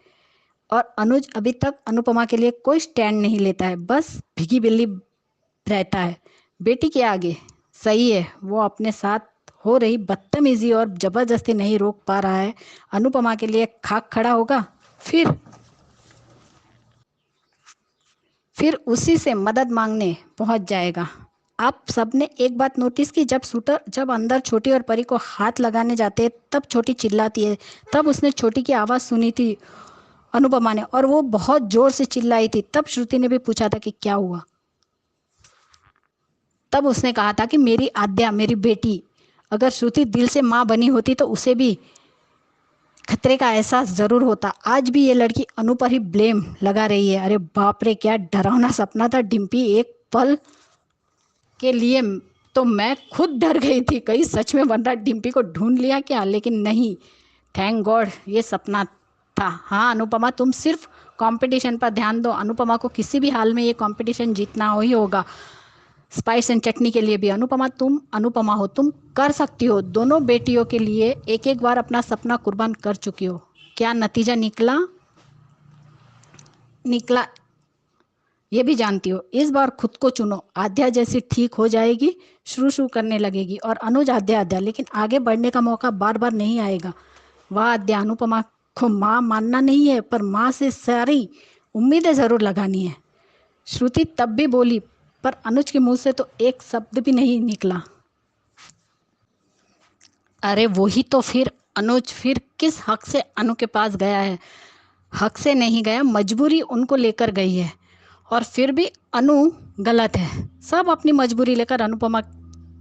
और अनुज अभी तक अनुपमा के लिए कोई स्टैंड नहीं लेता है, बस भीगी बिल्ली रहता है बेटी के आगे। सही है, वो अपने साथ हो रही बदतमीजी और जबरदस्ती नहीं रोक पा रहा है, अनुपमा के लिए खाक खड़ा होगा, फिर उसी से मदद मांगने पहुंच जाएगा। आप सबने एक बात नोटिस की, जब अंदर छोटी और परी को हाथ लगाने जाते हैं तब छोटी चिल्लाती है। तब उसने छोटी की आवाज़ सुनी थी अनुपमा ने, और वो बहुत जोर से चिल्लाई थी। तब श्रुति ने भी पूछा था कि क्या हुआ। तब उसने कहा था कि मेरी आद्या, मेरी बेटी। अगर श्रुति दिल से माँ बनी होती तो उसे भी खतरे का एहसास जरूर होता। आज भी ये लड़की अनु पर ही ब्लेम लगा रही है। अरे बाप रे, क्या डरावना सपना था डिम्पी। एक पल के लिए तो मैं खुद डर गई थी, कहीं सच में वनराज डिम्पी को ढूंढ लिया क्या। लेकिन नहीं, थैंक गॉड ये सपना था। हाँ अनुपमा, तुम सिर्फ कंपटीशन पर ध्यान दो। अनुपमा को किसी भी हाल में ये कंपटीशन जीतना ही होगा, स्पाइस एंड चटनी के लिए भी। अनुपमा, तुम अनुपमा हो, तुम कर सकती हो। दोनों बेटियों के लिए एक एक बार अपना सपना कुर्बान कर चुकी हो। क्या नतीजा निकला ये भी जानती हो। इस बार खुद को चुनो। आद्या जैसी ठीक हो जाएगी, शुरू करने लगेगी, और अनुज आद्या। लेकिन आगे बढ़ने का मौका बार बार नहीं आएगा। वह आद्या, अनुपमा को माँ मानना नहीं है, पर माँ से सारी उम्मीदें जरूर लगानी है। श्रुति तब भी बोली, पर अनुज के मुंह से तो एक शब्द भी नहीं निकला। अरे वही तो, फिर अनुज फिर किस हक से अनु के पास गया है। हक से नहीं गया, मजबूरी उनको लेकर गई है। और फिर भी अनु गलत है। सब अपनी मजबूरी लेकर अनुपमा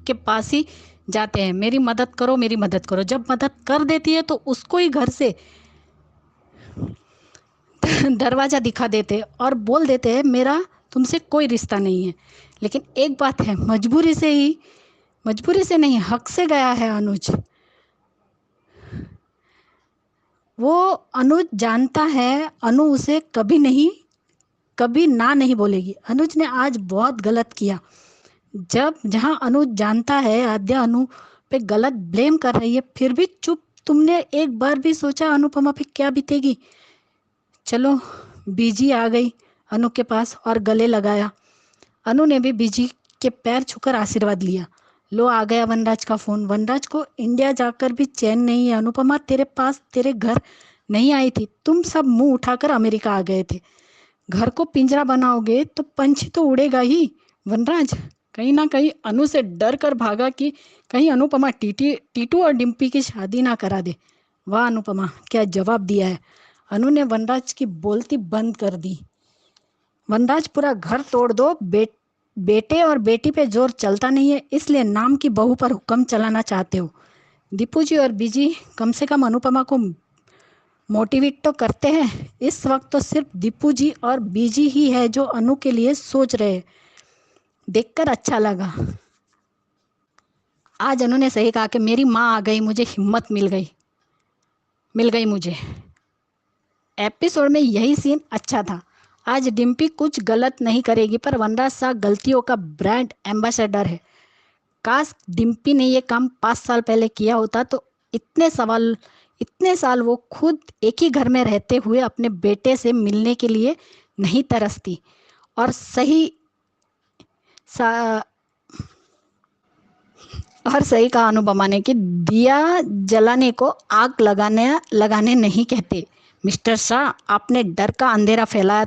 के पास ही जाते हैं। मेरी मदद करो, मेरी मदद करो। जब मदद कर देती है तो उसको ही घर से दरवाजा दिखा देते और बोल देते हैं मेरा तुमसे कोई रिश्ता नहीं है। लेकिन एक बात है, मजबूरी से नहीं, हक से गया है अनुज। वो अनुज जानता है अनु उसे कभी ना नहीं बोलेगी। अनुज ने आज बहुत गलत किया। जहां अनुज जानता है आद्या अनु पे गलत ब्लेम कर रही है, फिर भी चुप। तुमने एक बार भी सोचा अनुपमा पे क्या बीतेगी। चलो, बीजी आ गई अनु के पास और गले लगाया। अनु ने भी बीजी के पैर छूकर आशीर्वाद लिया। लो, आ गया वनराज का फोन। वनराज को इंडिया जाकर भी चैन नहीं है। अनुपमा तेरे पास तेरे घर नहीं आई थी, तुम सब मुंह उठाकर अमेरिका आ गए थे। घर को पिंजरा बनाओगे तो पंछी तो उड़ेगा ही। वनराज कहीं ना कहीं अनु से डर कर भागा कि कहीं अनुपमा टीटू और डिम्पी की शादी ना करा दे। वाह अनुपमा, क्या जवाब दिया है। अनु ने वनराज की बोलती बंद कर दी। वनराज, पूरा घर तोड़ दो, बेटे और बेटी पे जोर चलता नहीं है, इसलिए नाम की बहू पर हुक्म चलाना चाहते हो। दीपू जी और बीजी कम से कम अनुपमा को मोटिवेट तो करते हैं। इस वक्त तो सिर्फ दीपू जी और बीजी ही है जो अनु के लिए सोच रहे हैं। देखकर अच्छा लगा। आज अनु ने सही कहा कि मेरी माँ आ गई, मुझे हिम्मत मिल गई मुझे। एपिसोड में यही सीन अच्छा था। आज डिम्पी कुछ गलत नहीं करेगी, पर वनराज सा गलतियों का ब्रांड एम्बेसडर है। काश डिम्पी ने ये काम 5 साल पहले किया होता तो इतने साल वो खुद एक ही घर में रहते हुए अपने बेटे से मिलने के लिए नहीं तरसती। और सही कहा अनुपमा ने कि दिया जलाने को आग लगाने नहीं कहते। मिस्टर शाह, आपने डर का अंधेरा फैलाया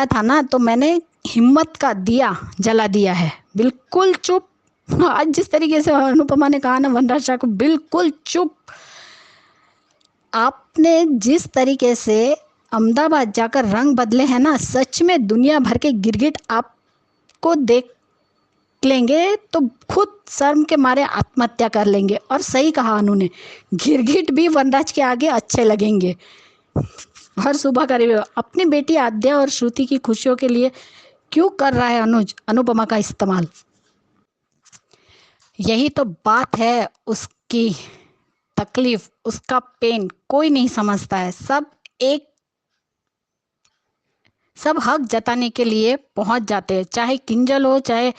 था ना, तो मैंने हिम्मत का दिया जला दिया है। बिल्कुल चुप। आज जिस तरीके से अनुपमा ने कहा ना वनराज शाह को, बिल्कुल चुप। आपने जिस तरीके से अहमदाबाद जाकर रंग बदले हैं ना, सच में दुनिया भर के गिरगिट आपको देख लेंगे तो खुद शर्म के मारे आत्महत्या कर लेंगे। और सही कहा अनु ने, गिरगिट भी वनराज के आगे अच्छे लगेंगे। हर सुबह का रिव्यू, अपनी बेटी आद्या और श्रुति की खुशियों के लिए क्यों कर रहा है अनुज अनुपमा का इस्तेमाल। यही तो बात है, उसकी तकलीफ, उसका पेन कोई नहीं समझता है। सब हक जताने के लिए पहुंच जाते हैं, चाहे किंजल हो, चाहे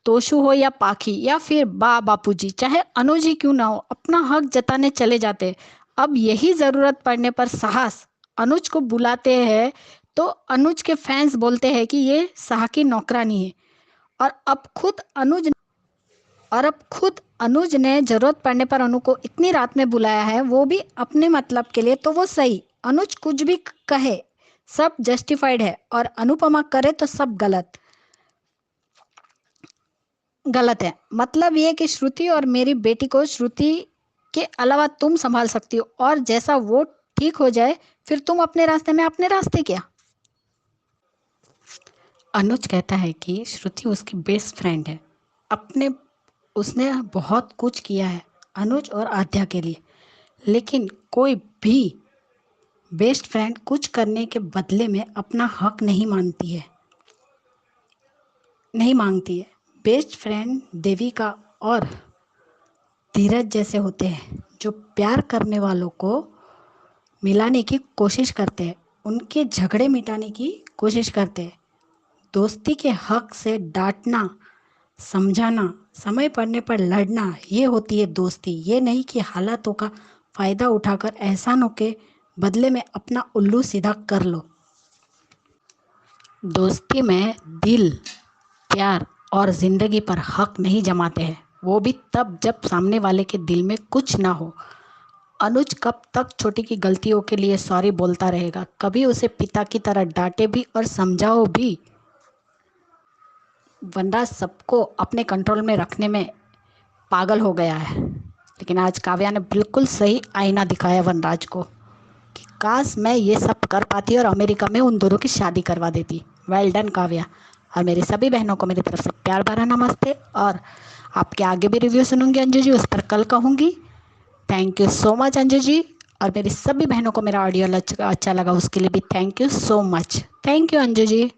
तोशु हो, या पाखी, या फिर बापूजी, चाहे अनुज ही क्यों ना हो, अपना हक जताने चले जाते। अब यही जरूरत पड़ने पर साहस अनुज को बुलाते हैं तो अनुज के फैंस बोलते हैं कि ये शाह की नौकरानी है। और अब खुद अनुज ने जरूरत पड़ने पर अनु को इतनी रात में बुलाया है, वो भी अपने मतलब के लिए, तो वो सही। अनुज कुछ भी कहे सब जस्टिफाइड है और अनुपमा करे तो सब गलत है। मतलब ये कि श्रुति और मेरी बेटी को श्रुति के अलावा तुम संभाल सकती हो, और जैसा वो ठीक हो जाए फिर तुम अपने रास्ते में अपने रास्ते। क्या अनुज कहता है कि श्रुति उसकी बेस्ट फ्रेंड है, उसने बहुत कुछ किया है अनुज और आद्या के लिए, लेकिन कोई भी बेस्ट फ्रेंड कुछ करने के बदले में अपना हक नहीं मांगती है। बेस्ट फ्रेंड देविका और धीरज जैसे होते हैं जो प्यार करने वालों को मिलाने की कोशिश करते हैं, उनके झगड़े मिटाने की कोशिश करते हैं। दोस्ती के हक से डांटना, समझाना, समय पड़ने पर लड़ना, ये होती है दोस्ती। ये नहीं कि हालातों का फायदा उठाकर एहसानों के बदले में अपना उल्लू सीधा कर लो। दोस्ती में दिल, प्यार और जिंदगी पर हक नहीं जमाते हैं, वो भी तब जब सामने वाले के दिल में कुछ ना हो। अनुज कब तक छोटी की गलतियों के लिए सॉरी बोलता रहेगा? कभी उसे पिता की तरह डांटे भी और समझाओ भी। वनराज सबको अपने कंट्रोल में रखने में पागल हो गया है, लेकिन आज काव्या ने बिल्कुल सही आईना दिखाया वनराज को कि काश मैं ये सब कर पाती और अमेरिका में उन दोनों की शादी करवा देती। Well done Kavya. और मेरी सभी बहनों को मेरी तरफ से प्यार भरा नमस्ते। और आपके आगे भी रिव्यू सुनूंगी अंजू जी, उस पर कल कहूँगी। Thank you so much Anju ji. और मेरी सभी बहनों को मेरा ऑडियो अच्छा लगा, उसके लिए भी thank you so much. Thank you Anju ji.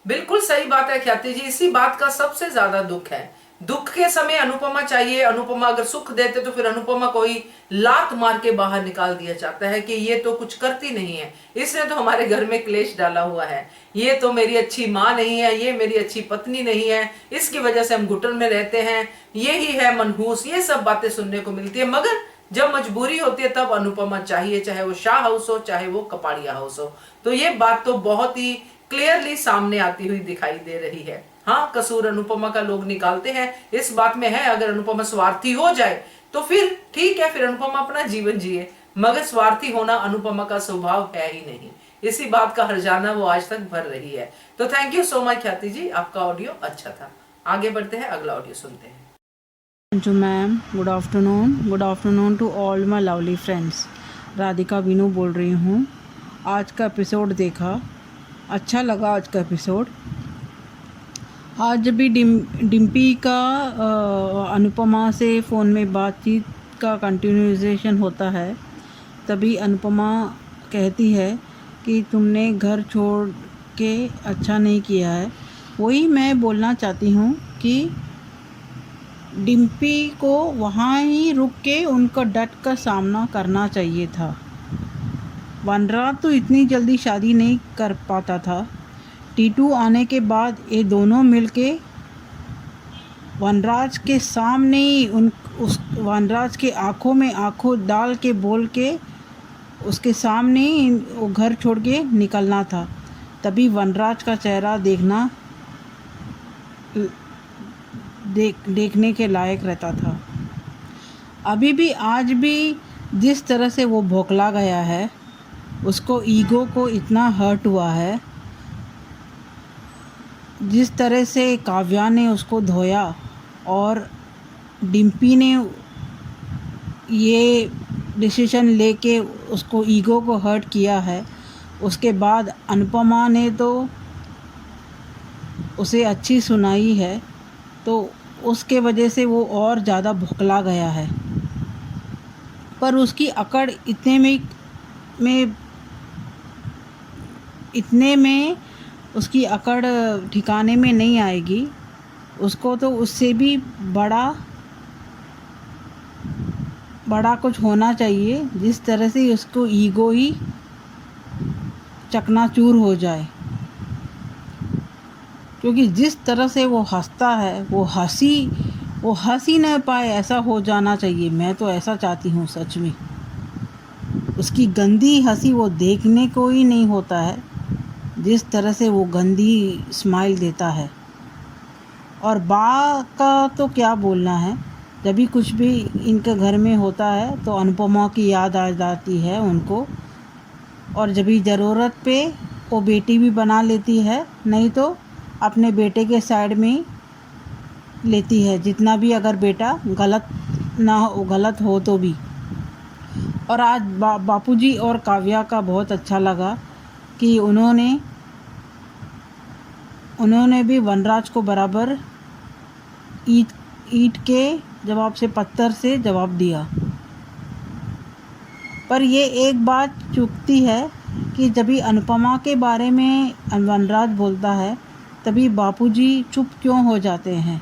बिल्कुल सही बात है ख्याति जी, इसी बात का सबसे ज्यादा दुख है। दुख के समय अनुपमा चाहिए। अनुपमा अगर सुख देते तो फिर अनुपमा को ही लात मार के बाहर निकाल दिया जाता है कि ये तो कुछ करती नहीं है, इसने तो हमारे घर में क्लेश डाला हुआ है, ये तो मेरी अच्छी माँ नहीं है, ये मेरी अच्छी पत्नी नहीं है, इसकी वजह से हम घुटन में रहते हैं, यही है मनहूस। ये सब बातें सुनने को मिलती है। मगर जब मजबूरी होती है तब अनुपमा चाहिए, चाहे वो शाह हाउस हो चाहे वो कपाड़िया हाउस हो। तो ये बात तो बहुत ही क्लियरली सामने आती हुई दिखाई दे रही है। हाँ, कसूर अनुपमा का लोग निकालते हैं, इस बात में है। अगर अनुपमा स्वार्थी हो जाए तो फिर ठीक है, फिर अनुपमा अपना जीवन जिए, मगर स्वार्थी होना अनुपमा का स्वभाव है ही नहीं। इसी बात का हर्जाना वो आज तक भर रही है। तो थैंक यू सो मच ख्याति जी, आपका ऑडियो अच्छा था। आगे बढ़ते हैं, अगला ऑडियो सुनते हैं। Anju ma'am, good afternoon to all my lovely friends. Radhika Vinu बोल रही हूँ। आज का एपिसोड देखा, अच्छा लगा आज का एपिसोड। आज जब भी डिम्पी का अनुपमा से फ़ोन में बातचीत का कंटिन्यूएशन होता है, तभी अनुपमा कहती है कि तुमने घर छोड़ के अच्छा नहीं किया है। वही मैं बोलना चाहती हूँ कि डिम्पी को वहाँ ही रुक के उनका डट का सामना करना चाहिए था। वनराज तो इतनी जल्दी शादी नहीं कर पाता था। टीटू आने के बाद ये दोनों मिलके वनराज के सामने ही वनराज के आँखों में आँखों डाल के बोल के उसके सामने ही वो घर छोड़ के निकलना था। तभी वनराज का चेहरा देखने के लायक रहता था। अभी भी आज भी जिस तरह से वो बौखला गया है, उसको ईगो को इतना हर्ट हुआ है, जिस तरह से काव्या ने उसको धोया और डिम्पी ने ये डिसीजन लेके उसको ईगो को हर्ट किया है, उसके बाद अनुपमा ने तो उसे अच्छी सुनाई है, तो उसके वजह से वो और ज़्यादा भुखला गया है। पर उसकी अकड़ इतने में उसकी अकड़ ठिकाने में नहीं आएगी। उसको तो उससे भी बड़ा कुछ होना चाहिए, जिस तरह से उसको ईगो ही चकनाचूर हो जाए। क्योंकि जिस तरह से वो हंसता है, वो हंसी न पाए, ऐसा हो जाना चाहिए। मैं तो ऐसा चाहती हूँ सच में। उसकी गंदी हंसी वो देखने को ही नहीं होता है, जिस तरह से वो गंदी स्माइल देता है। और बा का तो क्या बोलना है, जब भी कुछ भी इनके घर में होता है तो अनुपमा की याद आ जाती है उनको, और जब भी ज़रूरत पे वो बेटी भी बना लेती है, नहीं तो अपने बेटे के साइड में ही लेती है, जितना भी अगर बेटा गलत हो तो भी। और आज बापूजी और काव्या का बहुत अच्छा लगा कि उन्होंने भी वनराज को बराबर ईंट के जवाब से, पत्थर से जवाब दिया। पर ये एक बात चूकती है कि जब भी अनुपमा के बारे में वनराज बोलता है तभी बापूजी चुप क्यों हो जाते हैं।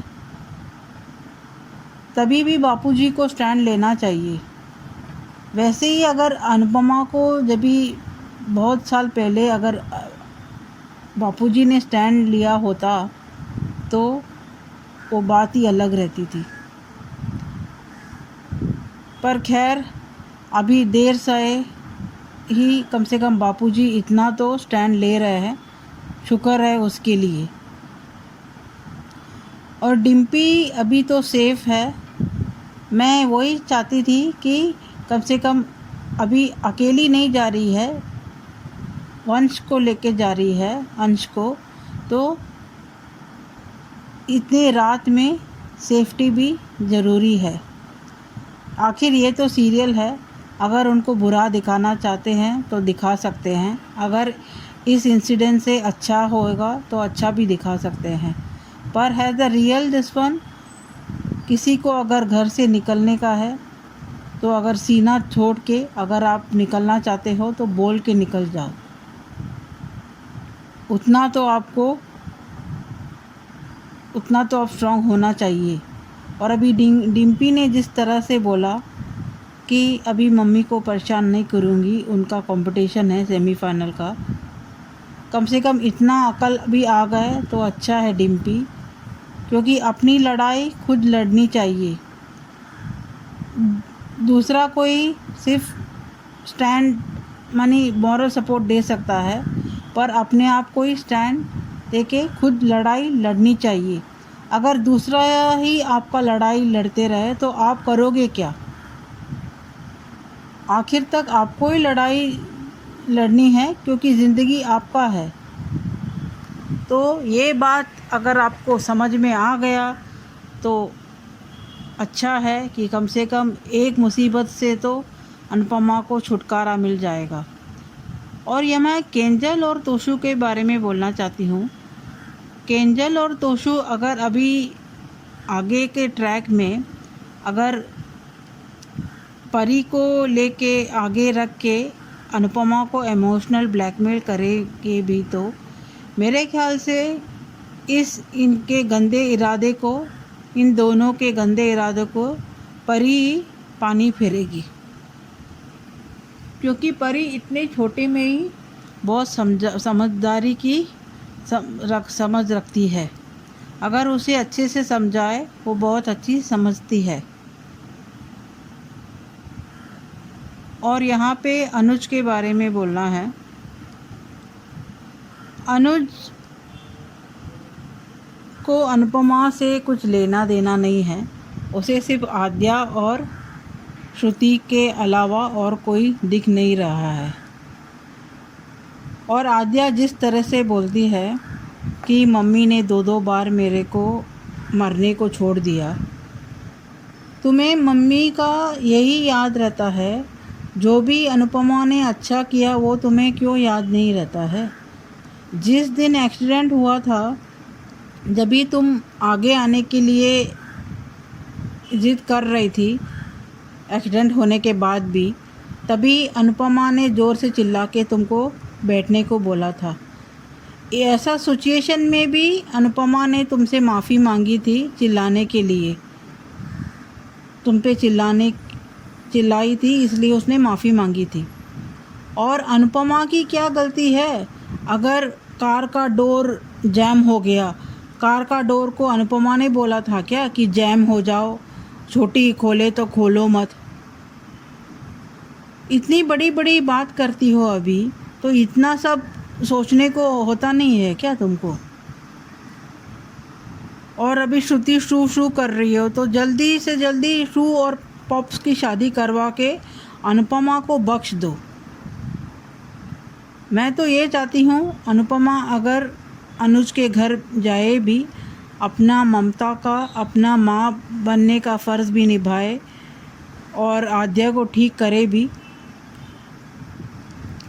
तभी भी बापूजी को स्टैंड लेना चाहिए। वैसे ही अगर अनुपमा को जब भी बहुत साल पहले अगर बापूजी ने स्टैंड लिया होता तो वो बात ही अलग रहती थी। पर खैर, अभी देर से ही कम से कम बापूजी इतना तो स्टैंड ले रहे हैं, शुक्र है उसके लिए। और डिम्पी अभी तो सेफ़ है। मैं वही चाहती थी कि कम से कम अभी अकेली नहीं जा रही है, वंश को लेके जा रही है, अंश को, तो इतने रात में सेफ्टी भी ज़रूरी है। आखिर ये तो सीरियल है, अगर उनको बुरा दिखाना चाहते हैं तो दिखा सकते हैं, अगर इस इंसिडेंट से अच्छा होगा तो अच्छा भी दिखा सकते हैं। पर है द रियल दिस वन, किसी को अगर घर से निकलने का है तो अगर सीना छोड़ के अगर आप निकलना चाहते हो तो बोल के निकल जाओ, उतना तो आप स्ट्रांग होना चाहिए। और अभी डिम्पी ने जिस तरह से बोला कि अभी मम्मी को परेशान नहीं करूँगी, उनका कंपटीशन है सेमीफाइनल का, कम से कम इतना अकल भी आ गए तो अच्छा है डिम्पी, क्योंकि अपनी लड़ाई खुद लड़नी चाहिए। दूसरा कोई सिर्फ स्टैंड मॉरल सपोर्ट दे सकता है, पर अपने आप को ही स्टैंड देके खुद लड़ाई लड़नी चाहिए। अगर दूसरा ही आपका लड़ाई लड़ते रहे तो आप करोगे क्या? आखिर तक आपको ही लड़ाई लड़नी है, क्योंकि ज़िंदगी आपका है। तो ये बात अगर आपको समझ में आ गया तो अच्छा है कि कम से कम एक मुसीबत से तो अनुपमा को छुटकारा मिल जाएगा। और यह मैं केंजल और तोशु के बारे में बोलना चाहती हूँ। केंजल और तोशु अगर अभी आगे के ट्रैक में अगर परी को लेके आगे रख के अनुपमा को इमोशनल ब्लैकमेल करेंगे भी, तो मेरे ख्याल से इन दोनों के गंदे इरादों को परी पानी फेरेगी, क्योंकि परी इतने छोटे में ही बहुत समझदारी की समझ रखती है। अगर उसे अच्छे से समझाए वो बहुत अच्छी समझती है। और यहाँ पे अनुज के बारे में बोलना है। अनुज को अनुपमा से कुछ लेना देना नहीं है, उसे सिर्फ आद्या और श्रुति के अलावा और कोई दिख नहीं रहा है। और आद्या जिस तरह से बोलती है कि मम्मी ने 2-2 बार मेरे को मरने को छोड़ दिया, तुम्हें मम्मी का यही याद रहता है, जो भी अनुपमा ने अच्छा किया वो तुम्हें क्यों याद नहीं रहता है? जिस दिन एक्सीडेंट हुआ था, जब भी तुम आगे आने के लिए ज़िद कर रही थी एक्सीडेंट होने के बाद भी, तभी अनुपमा ने ज़ोर से चिल्ला के तुमको बैठने को बोला था। ऐसा सिचुएशन में भी अनुपमा ने तुमसे माफ़ी मांगी थी चिल्लाने के लिए, तुम पे चिल्लाई थी, इसलिए उसने माफ़ी मांगी थी। और अनुपमा की क्या गलती है? अगर कार का डोर जैम हो गया, कार का डोर को अनुपमा ने बोला था क्या कि जैम हो जाओ, छोटी खोले तो खोलो मत? इतनी बड़ी बड़ी बात करती हो अभी, तो इतना सब सोचने को होता नहीं है क्या तुमको? और अभी श्रुति शू शू कर रही हो, तो जल्दी से जल्दी शू और पॉप्स की शादी करवा के अनुपमा को बख्श दो। मैं तो ये चाहती हूँ अनुपमा अगर अनुज के घर जाए भी अपना ममता का, अपना माँ बनने का फ़र्ज़ भी निभाए और आद्या को ठीक करे भी।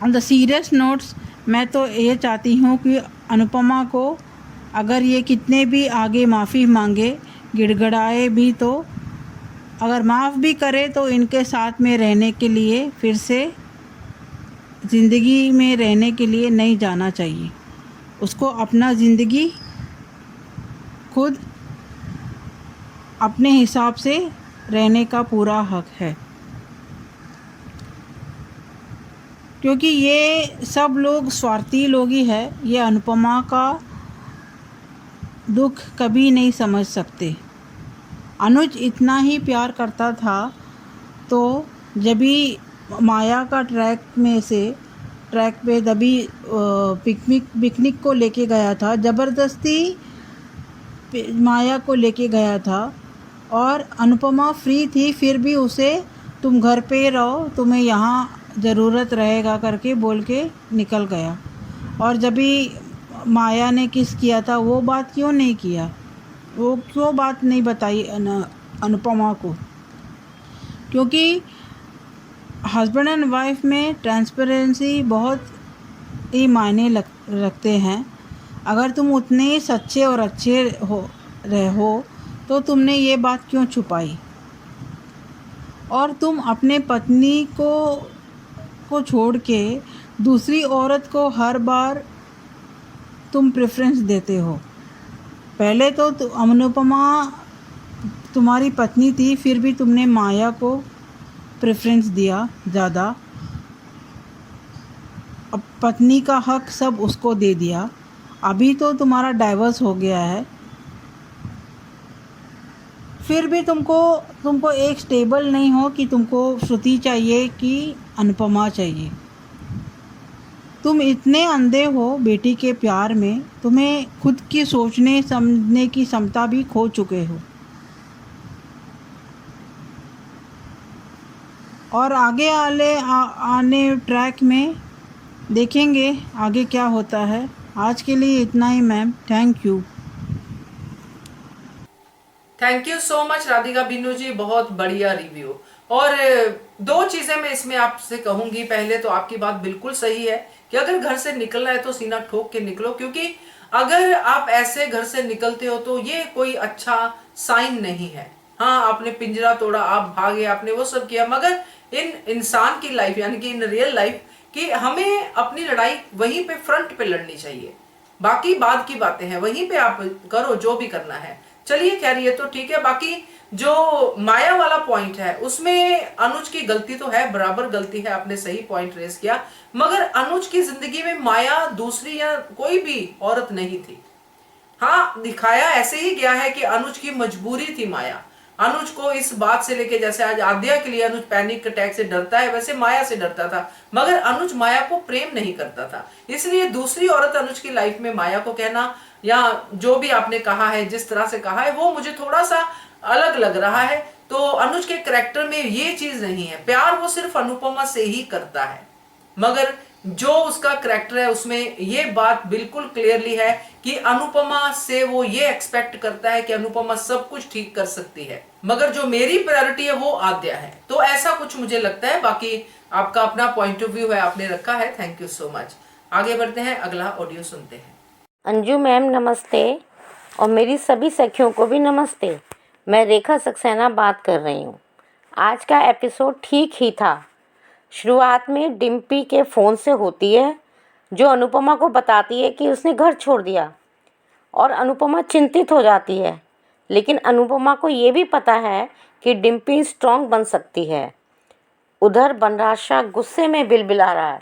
ऑन द सीरियस नोट्स, मैं तो ये चाहती हूँ कि अनुपमा को अगर ये कितने भी आगे माफ़ी मांगे, गिड़गिड़ाए भी, तो अगर माफ़ भी करे तो इनके साथ में रहने के लिए, फिर से ज़िंदगी में रहने के लिए नहीं जाना चाहिए। उसको अपना ज़िंदगी खुद अपने हिसाब से रहने का पूरा हक है, क्योंकि ये सब लोग स्वार्थी लोग ही है। ये अनुपमा का दुख कभी नहीं समझ सकते। अनुज इतना ही प्यार करता था, तो जब भी माया का ट्रैक पे तभी पिकनिक को लेके गया था, ज़बरदस्ती माया को लेके गया था, और अनुपमा फ्री थी, फिर भी उसे तुम घर पे रहो, तुम्हें यहाँ ज़रूरत रहेगा करके बोल के निकल गया। और जब भी माया ने किस किया था, वो बात क्यों नहीं किया? वो क्यों बात नहीं बताई अनुपमा को? क्योंकि हस्बैंड एंड वाइफ में ट्रांसपेरेंसी बहुत ही मायने रखते हैं। अगर तुम उतने ही सच्चे और अच्छे हो तो तुमने ये बात क्यों छुपाई? और तुम अपने पत्नी को छोड़ के दूसरी औरत को हर बार तुम प्रेफरेंस देते हो। पहले तो अनुपमा तुम्हारी पत्नी थी, फिर भी तुमने माया को प्रेफरेंस दिया ज़्यादा। अब पत्नी का हक सब उसको दे दिया। अभी तो तुम्हारा डाइवर्स हो गया है, फिर भी तुमको एक स्टेबल नहीं हो कि तुमको श्रुति चाहिए कि अनुपमा चाहिए। तुम इतने अंधे हो बेटी के प्यार में, तुम्हें खुद की सोचने समझने की क्षमता भी खो चुके हो। और आगे आने ट्रैक में देखेंगे आगे क्या होता है। आज के लिए इतना ही ma'am, thank you. Thank you so much Radhika Binnu ji, बहुत बढ़िया रिव्यू। और दो चीजें मैं इसमें आपसे कहूंगी। पहले तो आपकी बात बिल्कुल सही है कि अगर घर से निकलना है तो सीना ठोक के निकलो, क्योंकि अगर आप ऐसे घर से निकलते हो तो ये कोई अच्छा साइन नहीं है। हाँ, आपने पिंजरा तोड़ा, आप भागे, आपने वो सब किया, मगर इन इंसान की लाइफ यानी कि इन रियल लाइफ कि हमें अपनी लड़ाई वहीं पे फ्रंट पे लड़नी चाहिए। बाकी बाद की बातें हैं, वहीं पे आप करो जो भी करना है। चलिए खैर, ये तो ठीक है। बाकी जो माया वाला पॉइंट है उसमें अनुज की गलती तो है, बराबर गलती है, आपने सही पॉइंट रेज किया। मगर अनुज की जिंदगी में माया दूसरी या कोई भी औरत नहीं थी। हाँ, दिखाया ऐसे ही गया है कि अनुज की मजबूरी थी माया। अनुज को इस बात से लेके, जैसे आज आद्या के लिए अनुज पैनिक अटैक से डरता है, वैसे माया से डरता था, मगर अनुज माया को प्रेम नहीं करता था। इसलिए दूसरी औरत अनुज की लाइफ में माया को कहना, या जो भी आपने कहा है, जिस तरह से कहा है, वो मुझे थोड़ा सा अलग लग रहा है। तो अनुज के कैरेक्टर में ये चीज नहीं है। प्यार वो सिर्फ अनुपमा से ही करता है, मगर जो उसका कैरेक्टर है उसमें ये बात बिल्कुल क्लियरली है कि अनुपमा से वो ये एक्सपेक्ट करता है कि अनुपमा सब कुछ ठीक कर सकती है, मगर जो मेरी प्रायोरिटी है वो आद्या है। तो ऐसा कुछ मुझे लगता है। बाकी आपका अपना पॉइंट ऑफ व्यू है, आपने रखा है, थैंक यू सो मच। आगे बढ़ते हैं, अगला ऑडियो सुनते हैं। अंजू मैम नमस्ते, और मेरी सभी सखियों को भी नमस्ते। मैं रेखा सक्सेना बात कर रही हूँ। आज का एपिसोड ठीक ही था। शुरुआत में डिम्पी के फ़ोन से होती है, जो अनुपमा को बताती है कि उसने घर छोड़ दिया, और अनुपमा चिंतित हो जाती है। लेकिन अनुपमा को ये भी पता है कि डिम्पी स्ट्रॉन्ग बन सकती है। उधर बनराज शाह गुस्से में बिलबिला रहा है।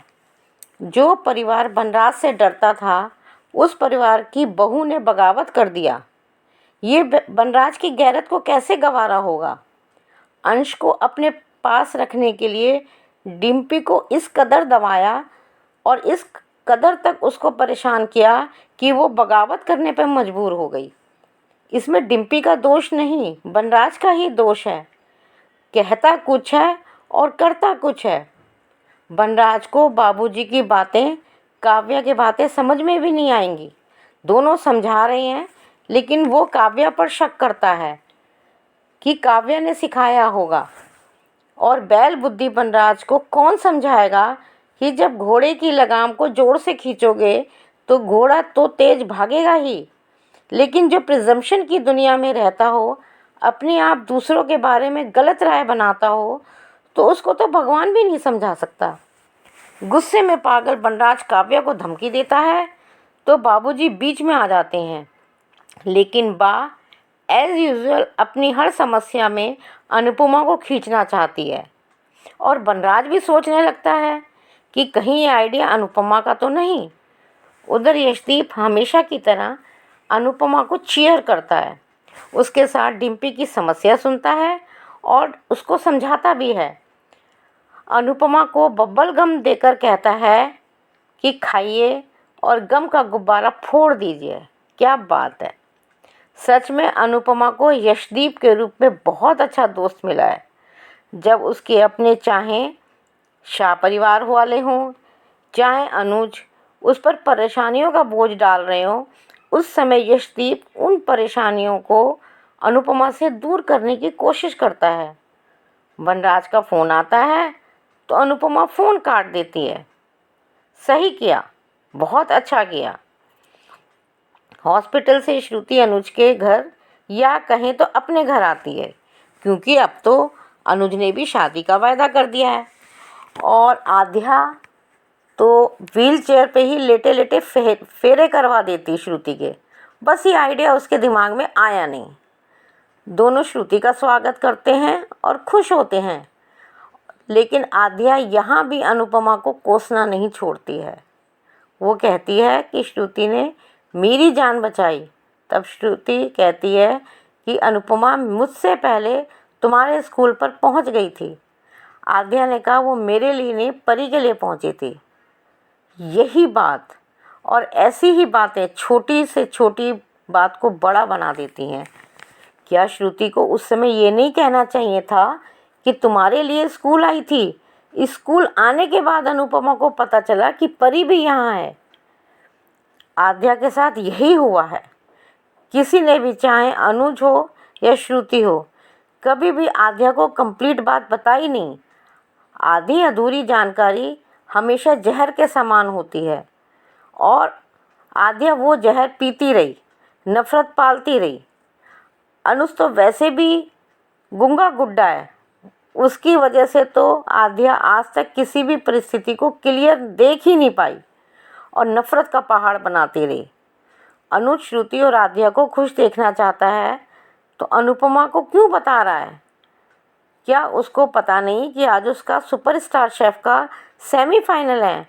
जो परिवार बनराज से डरता था, उस परिवार की बहू ने बगावत कर दिया। ये बनराज की गैरत को कैसे गंवारा होगा। अंश को अपने पास रखने के लिए डिम्पी को इस कदर दबाया और इस कदर तक उसको परेशान किया कि वो बगावत करने पर मजबूर हो गई। इसमें डिम्पी का दोष नहीं, बनराज का ही दोष है। कहता कुछ है और करता कुछ है। बनराज को बाबूजी की बातें, काव्या की बातें समझ में भी नहीं आएंगी। दोनों समझा रहे हैं, लेकिन वो काव्या पर शक करता है कि काव्या ने सिखाया होगा। और बैल बुद्धि बनराज को कौन समझाएगा कि जब घोड़े की लगाम को जोर से खींचोगे तो घोड़ा तो तेज भागेगा ही, लेकिन जो प्रिजम्पशन की दुनिया में रहता हो, अपने आप दूसरों के बारे में गलत राय बनाता हो, तो उसको तो भगवान भी नहीं समझा सकता। गुस्से में पागल बनराज काव्या को धमकी देता है तो बाबूजी बीच में आ जाते हैं, लेकिन बा एज यूजुअल अपनी हर समस्या में अनुपमा को खींचना चाहती है। और बनराज भी सोचने लगता है कि कहीं ये आइडिया अनुपमा का तो नहीं। उधर यशदीप हमेशा की तरह अनुपमा को चीयर करता है, उसके साथ डिम्पी की समस्या सुनता है और उसको समझाता भी है। अनुपमा को बब्बल गम देकर कहता है कि खाइए और गम का गुब्बारा फोड़ दीजिए। क्या बात है! सच में अनुपमा को यशदीप के रूप में बहुत अच्छा दोस्त मिला है। जब उसके अपने चाहे शाह परिवार वाले हों, चाहे अनुज उस पर परेशानियों का बोझ डाल रहे हों, उस समय यशदीप उन परेशानियों को अनुपमा से दूर करने की कोशिश करता है। बनराज का फ़ोन आता है तो अनुपमा फ़ोन काट देती है। सही किया, बहुत अच्छा किया। हॉस्पिटल से श्रुति अनुज के घर या कहें तो अपने घर आती है, क्योंकि अब तो अनुज ने भी शादी का वायदा कर दिया है। और आध्या तो व्हील चेयर पे ही लेटे लेटे फेरे करवा देती श्रुति के। बस ये आइडिया उसके दिमाग में आया नहीं। दोनों श्रुति का स्वागत करते हैं और खुश होते हैं, लेकिन आध्या यहाँ भी अनुपमा को कोसना नहीं छोड़ती है। वो कहती है कि श्रुति ने मेरी जान बचाई। तब श्रुति कहती है कि अनुपमा मुझसे पहले तुम्हारे स्कूल पर पहुंच गई थी। आध्या ने कहा वो मेरे लिए नहीं, परी के लिए पहुंची थी। यही बात और ऐसी ही बातें छोटी से छोटी बात को बड़ा बना देती हैं। क्या श्रुति को उस समय ये नहीं कहना चाहिए था कि तुम्हारे लिए स्कूल आई थी? स्कूल आने के बाद अनुपमा को पता चला कि परी भी यहाँ है। आध्या के साथ यही हुआ है। किसी ने भी, चाहे अनुज हो या श्रुति हो, कभी भी आध्या को कंप्लीट बात बताई नहीं। आधी अधूरी जानकारी हमेशा जहर के समान होती है और आध्या वो जहर पीती रही, नफ़रत पालती रही। अनुज तो वैसे भी गूंगा गुड्डा है, उसकी वजह से तो आध्या आज तक किसी भी परिस्थिति को क्लियर देख ही नहीं पाई और नफ़रत का पहाड़ बनाती रही। अनुज श्रुति और आध्या को खुश देखना चाहता है तो अनुपमा को क्यों बता रहा है? क्या उसको पता नहीं कि आज उसका सुपरस्टार शेफ का सेमीफाइनल है?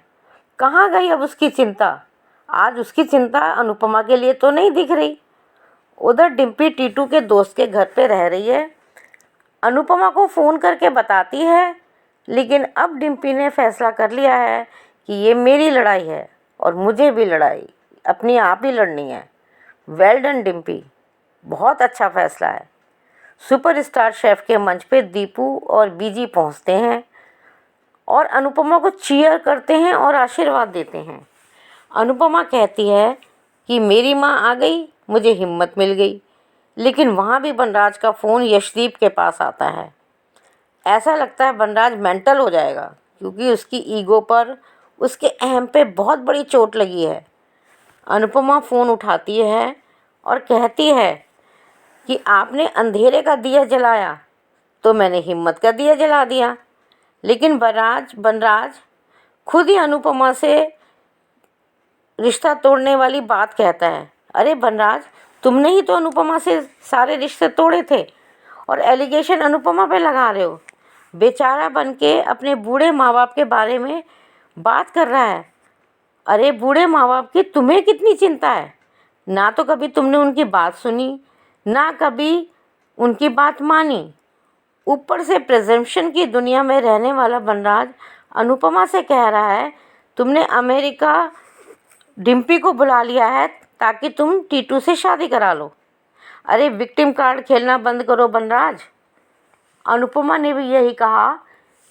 कहाँ गई अब उसकी चिंता? आज उसकी चिंता अनुपमा के लिए तो नहीं दिख रही। उधर डिम्पी टीटू के दोस्त के घर पे रह रही है। अनुपमा को फ़ोन करके बताती है, लेकिन अब डिम्पी ने फैसला कर लिया है कि ये मेरी लड़ाई है और मुझे भी लड़ाई अपनी आप ही लड़नी है। वेल डन डिम्पी, बहुत अच्छा फैसला है। सुपरस्टार शेफ के मंच पे दीपू और बीजी पहुंचते हैं और अनुपमा को चीयर करते हैं और आशीर्वाद देते हैं। अनुपमा कहती है कि मेरी माँ आ गई, मुझे हिम्मत मिल गई। लेकिन वहाँ भी बनराज का फ़ोन यशदीप के पास आता है। ऐसा लगता है बनराज मेंटल हो जाएगा, क्योंकि उसकी ईगो पर, उसके अहम पे बहुत बड़ी चोट लगी है। अनुपमा फ़ोन उठाती है और कहती है कि आपने अंधेरे का दिया जलाया तो मैंने हिम्मत का दिया जला दिया। लेकिन बनराज खुद ही अनुपमा से रिश्ता तोड़ने वाली बात कहता है। अरे बनराज, तुमने ही तो अनुपमा से सारे रिश्ते तोड़े थे और एलिगेशन अनुपमा पे लगा रहे हो। बेचारा बन के अपने बूढ़े माँ बाप के बारे में बात कर रहा है। अरे बूढ़े माँ बाप की तुम्हें कितनी चिंता है? ना तो कभी तुमने उनकी बात सुनी, ना कभी उनकी बात मानी। ऊपर से प्रेजम्पशन की दुनिया में रहने वाला बनराज अनुपमा से कह रहा है, तुमने अमेरिका डिम्पी को बुला लिया है ताकि तुम टीटू से शादी करा लो। अरे विक्टिम कार्ड खेलना बंद करो बनराज। अनुपमा ने भी यही कहा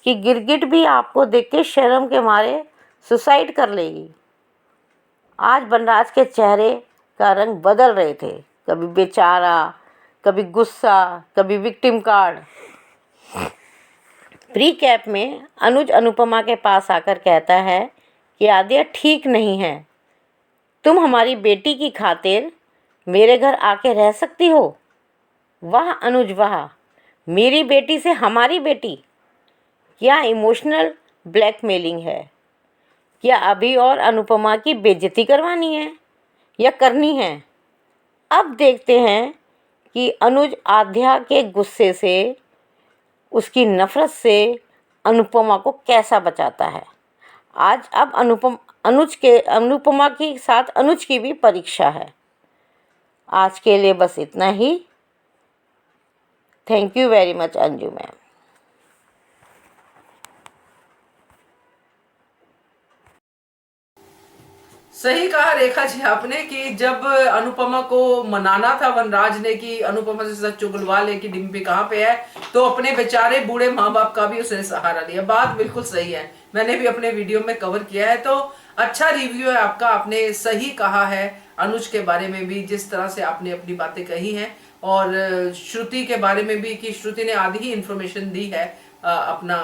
कि गिरगिट भी आपको देख के शर्म के मारे सुसाइड कर लेगी। आज बनराज के चेहरे का रंग बदल रहे थे, कभी बेचारा, कभी गुस्सा, कभी विक्टिम कार्ड। प्री कैप में अनुज अनुपमा के पास आकर कहता है कि आद्या ठीक नहीं है, तुम हमारी बेटी की खातिर मेरे घर आके रह सकती हो। वाह अनुज वाह, मेरी बेटी से हमारी बेटी, क्या इमोशनल ब्लैकमेलिंग है। क्या अभी और अनुपमा की बेइज्जती करवानी है या करनी है। अब देखते हैं कि अनुज आद्या के गुस्से से, उसकी नफ़रत से अनुपमा को कैसा बचाता है। आज अब अनुपमा के साथ अनुज की भी परीक्षा है। आज के लिए बस इतना ही। Thank you very much Anju ma'am. सही कहा रेखा जी आपने कि जब अनुपमा को मनाना था वनराज ने कि अनुपमा से सच चुगलवा ले कि डिम्पी कहाँ पे है, तो अपने बेचारे बूढ़े माँ बाप का भी उसने सहारा लिया। बात बिल्कुल सही है, मैंने भी अपने वीडियो में कवर किया है। तो अच्छा रिव्यू है आपका, आपने सही कहा है अनुज के बारे में भी, जिस तरह से आपने अपनी बातें कही हैं, और श्रुति के बारे में भी कि श्रुति ने आधी ही इंफॉर्मेशन दी है अपना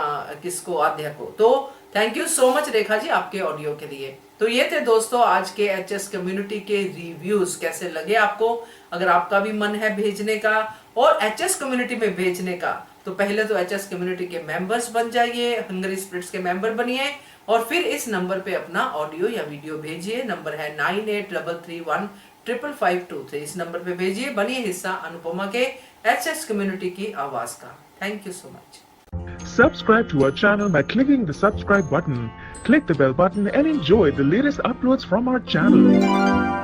किसको, आद्या को। तो thank you so much Rekha ji आपके ऑडियो के लिए। तो ये थे दोस्तों आज के एचएस कम्युनिटी के रिव्यूज। कैसे लगे आपको? अगर आपका भी मन है भेजने का और एचएस कम्युनिटी में भेजने का, तो पहले तो एचएस कम्युनिटी के मेंबर्स बन जाइए, हंगरी स्पिरिट्स के मेंबर बनिए, और फिर इस नंबर पे अपना ऑडियो या वीडियो भेजिए। नंबर है 9833155523। इस नंबर पे भेजिए, बनिए हिस्सा अनुपमा के एचएस कम्युनिटी की आवाज का। Thank you so much. Subscribe to our channel by clicking the subscribe button. Click the bell button and enjoy the latest uploads from our channel.